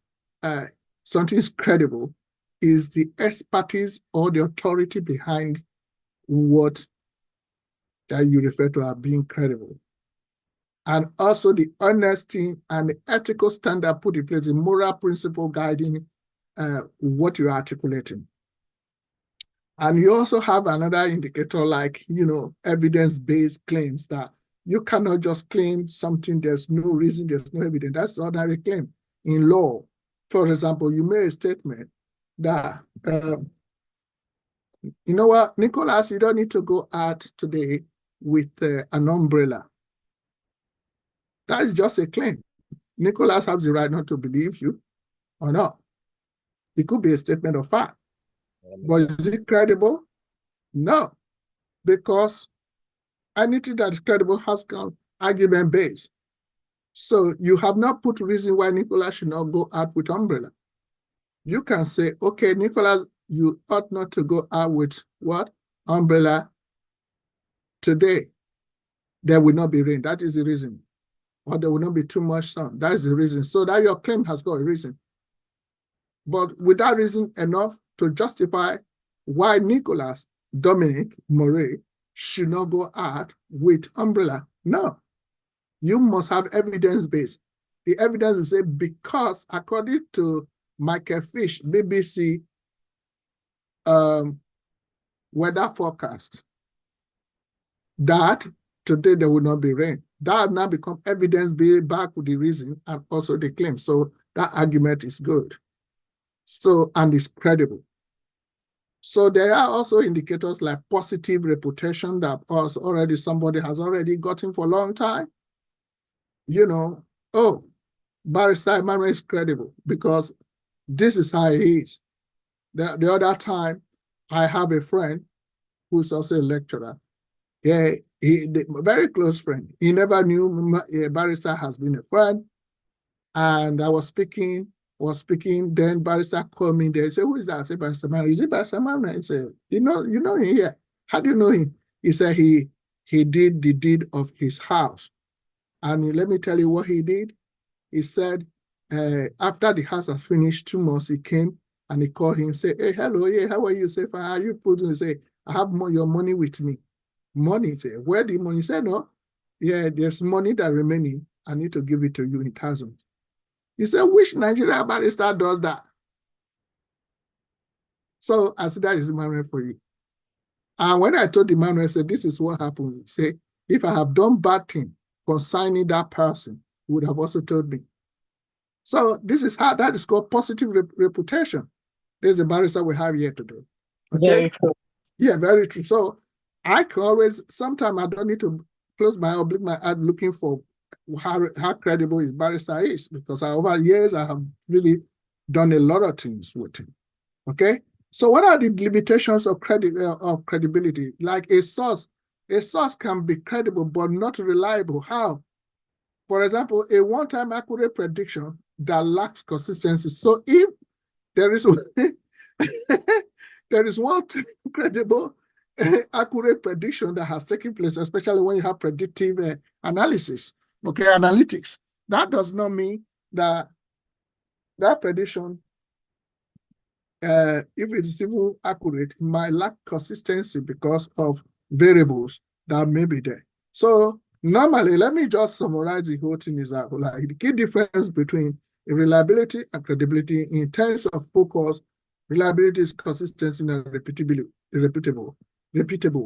something is credible? Is the expertise or the authority behind what that you refer to as being credible. And also the honesty and the ethical standard put in place, the moral principle guiding what you're articulating. And you also have another indicator like, evidence-based claims, that you cannot just claim something, there's no reason, there's no evidence. That's ordinary claim. In law, for example, you made a statement that, you know what, Nicholas, you don't need to go out today with an umbrella. That is just a claim. Nicholas has the right not to believe you or not. It could be a statement of fact. But is it credible? No, because anything that is credible has got argument base. So you have not put reason why Nicholas should not go out with umbrella. You can say, okay, Nicholas, you ought not to go out with what? Umbrella today. There will not be rain. That is the reason. Or there will not be too much sun. That is the reason. So that your claim has got a reason. But without reason enough to justify why Nicholas Dominic Murray should not go out with umbrella. No. You must have evidence base. The evidence will say, because according to Michael Fish, BBC weather forecast, that today there will not be rain. That now become evidence based back with the reason and also the claim. So that argument is good. So, and it's credible. So there are also indicators like positive reputation that already somebody has already gotten for a long time. You know, oh, Barrister Emmanuel is credible because this is how he is. The other time, I have a friend who's also a lecturer. Yeah, very close friend. He never knew a barrister has been a friend. And I was speaking, then barrister called me there. He said, who is that? I said, Barrister Emmanuel. Is it Barrister Emmanuel? He said, you know him here. How do you know him? He said he did the deed of his house. And let me tell you what he did. He said, after the house has finished 2 months, he came and he called him, say, hey, hello, yeah, how are you? Say, fine, how are you putting? He say, I have your money with me. Money, he said, where the money? He said, no, yeah, there's money that remaining. I need to give it to you in thousands. He said, which Nigerian barrister does that? So I said, that is Emmanuel for you. And when I told Emmanuel, I said, this is what happened. He said, if I have done bad thing concerning that person, he would have also told me. So this is how that is called positive reputation. There's a barrister we have here today. Okay? Very true. Yeah, very true. So I can always, sometimes I don't need to close my eye or blink my eye looking for how credible his barrister is, because over years I have really done a lot of things with him. Okay? So what are the limitations of credibility? Like a source can be credible but not reliable. How? For example, a one-time accurate prediction that lacks consistency. So if there is there is one credible, accurate prediction that has taken place, especially when you have predictive analysis, okay, analytics, that does not mean that that prediction, if it is even accurate, it might lack consistency because of variables that may be there. So normally, let me just summarize the whole thing is that like the key difference between reliability and credibility in terms of focus, reliability is consistency and repeatable.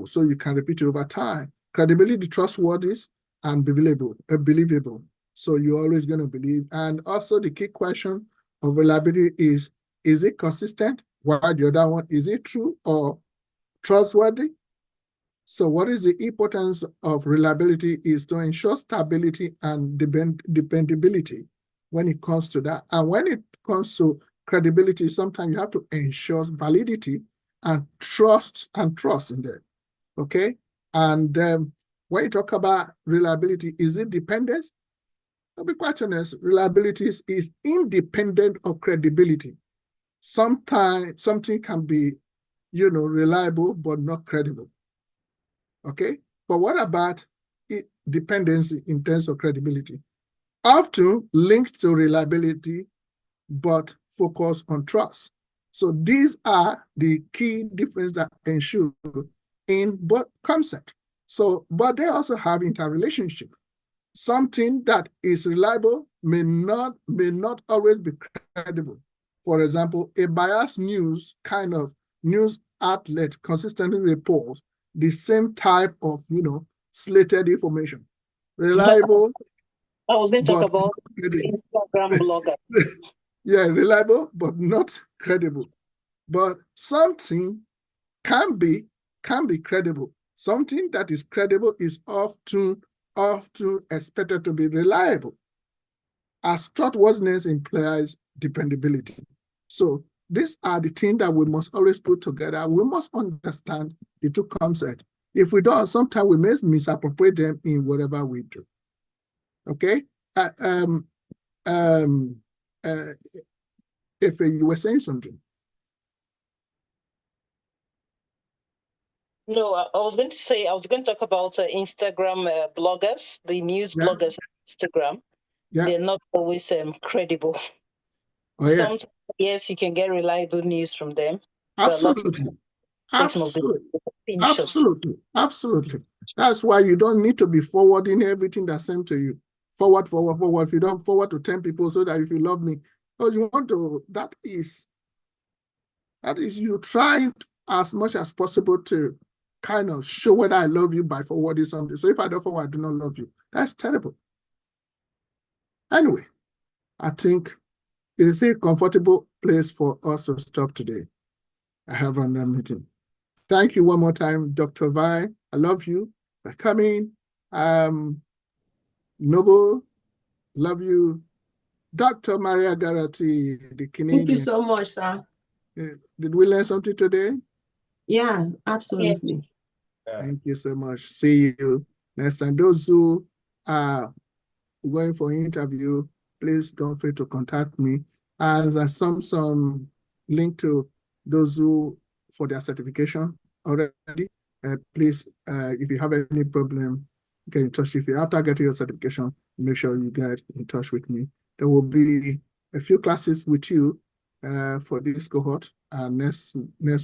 So you can repeat it over time. Credibility, trustworthy and believable. So you're always going to believe. And also the key question of reliability is it consistent? While the other one, is it true or trustworthy? So what is the importance of reliability is to ensure stability and dependability when it comes to that. And when it comes to credibility, sometimes you have to ensure validity and trust in them, okay? And when you talk about reliability, is it dependence? I'll be quite honest, reliability is independent of credibility. Sometimes something can be, reliable, but not credible. Okay, but what about dependency in terms of credibility? Often linked to reliability, but focus on trust. So these are the key differences that ensure in both concepts. So, but they also have interrelationship. Something that is reliable may not always be credible. For example, a biased news outlet consistently reports the same type of, slated information. Reliable. I was going to talk about Instagram blogger. Yeah, reliable, but not credible. But something can be credible. Something that is credible is often expected to be reliable, as trustworthiness implies dependability. So these are the things that we must always put together. We must understand the two concepts. If we don't, sometimes we may misappropriate them in whatever we do. Okay? If you were saying something. No, I was going to say, I was going to talk about Instagram bloggers, the news bloggers on Instagram. Yeah. They're not always credible. Oh, yeah. Sometimes, yes, you can get reliable news from them. Absolutely. Absolutely. Absolutely. Absolutely. That's why you don't need to be forwarding everything that's sent to you. Forward. If you don't forward to 10 people so that if you love me, because you want to, that is you trying as much as possible to kind of show whether I love you by forwarding something. So if I don't forward, I do not love you. That's terrible. Anyway, I think it's a comfortable place for us to stop today. I have another meeting. Thank you one more time, Dr. Vi. I love you for coming. Noble, love you. Dr. Maria Garati, the Canadian. Thank you so much, sir. Did we learn something today? Yeah, absolutely. Thank you so much. See you next time. Those who are going for an interview, please don't fail to contact me. And there's some link to those who for their certification already. Please, if you have any problem, get in touch. If you after getting your certification, make sure you get in touch with me. There will be a few classes with you for this cohort. Next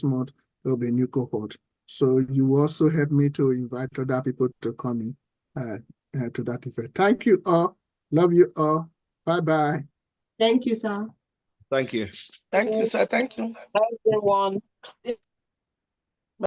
month there will be a new cohort. So you also help me to invite other people to come in to that effect. Thank you all. Love you all. Bye-bye. Thank you, sir. Thank you. Thank you, sir. Thank you. Bye, everyone.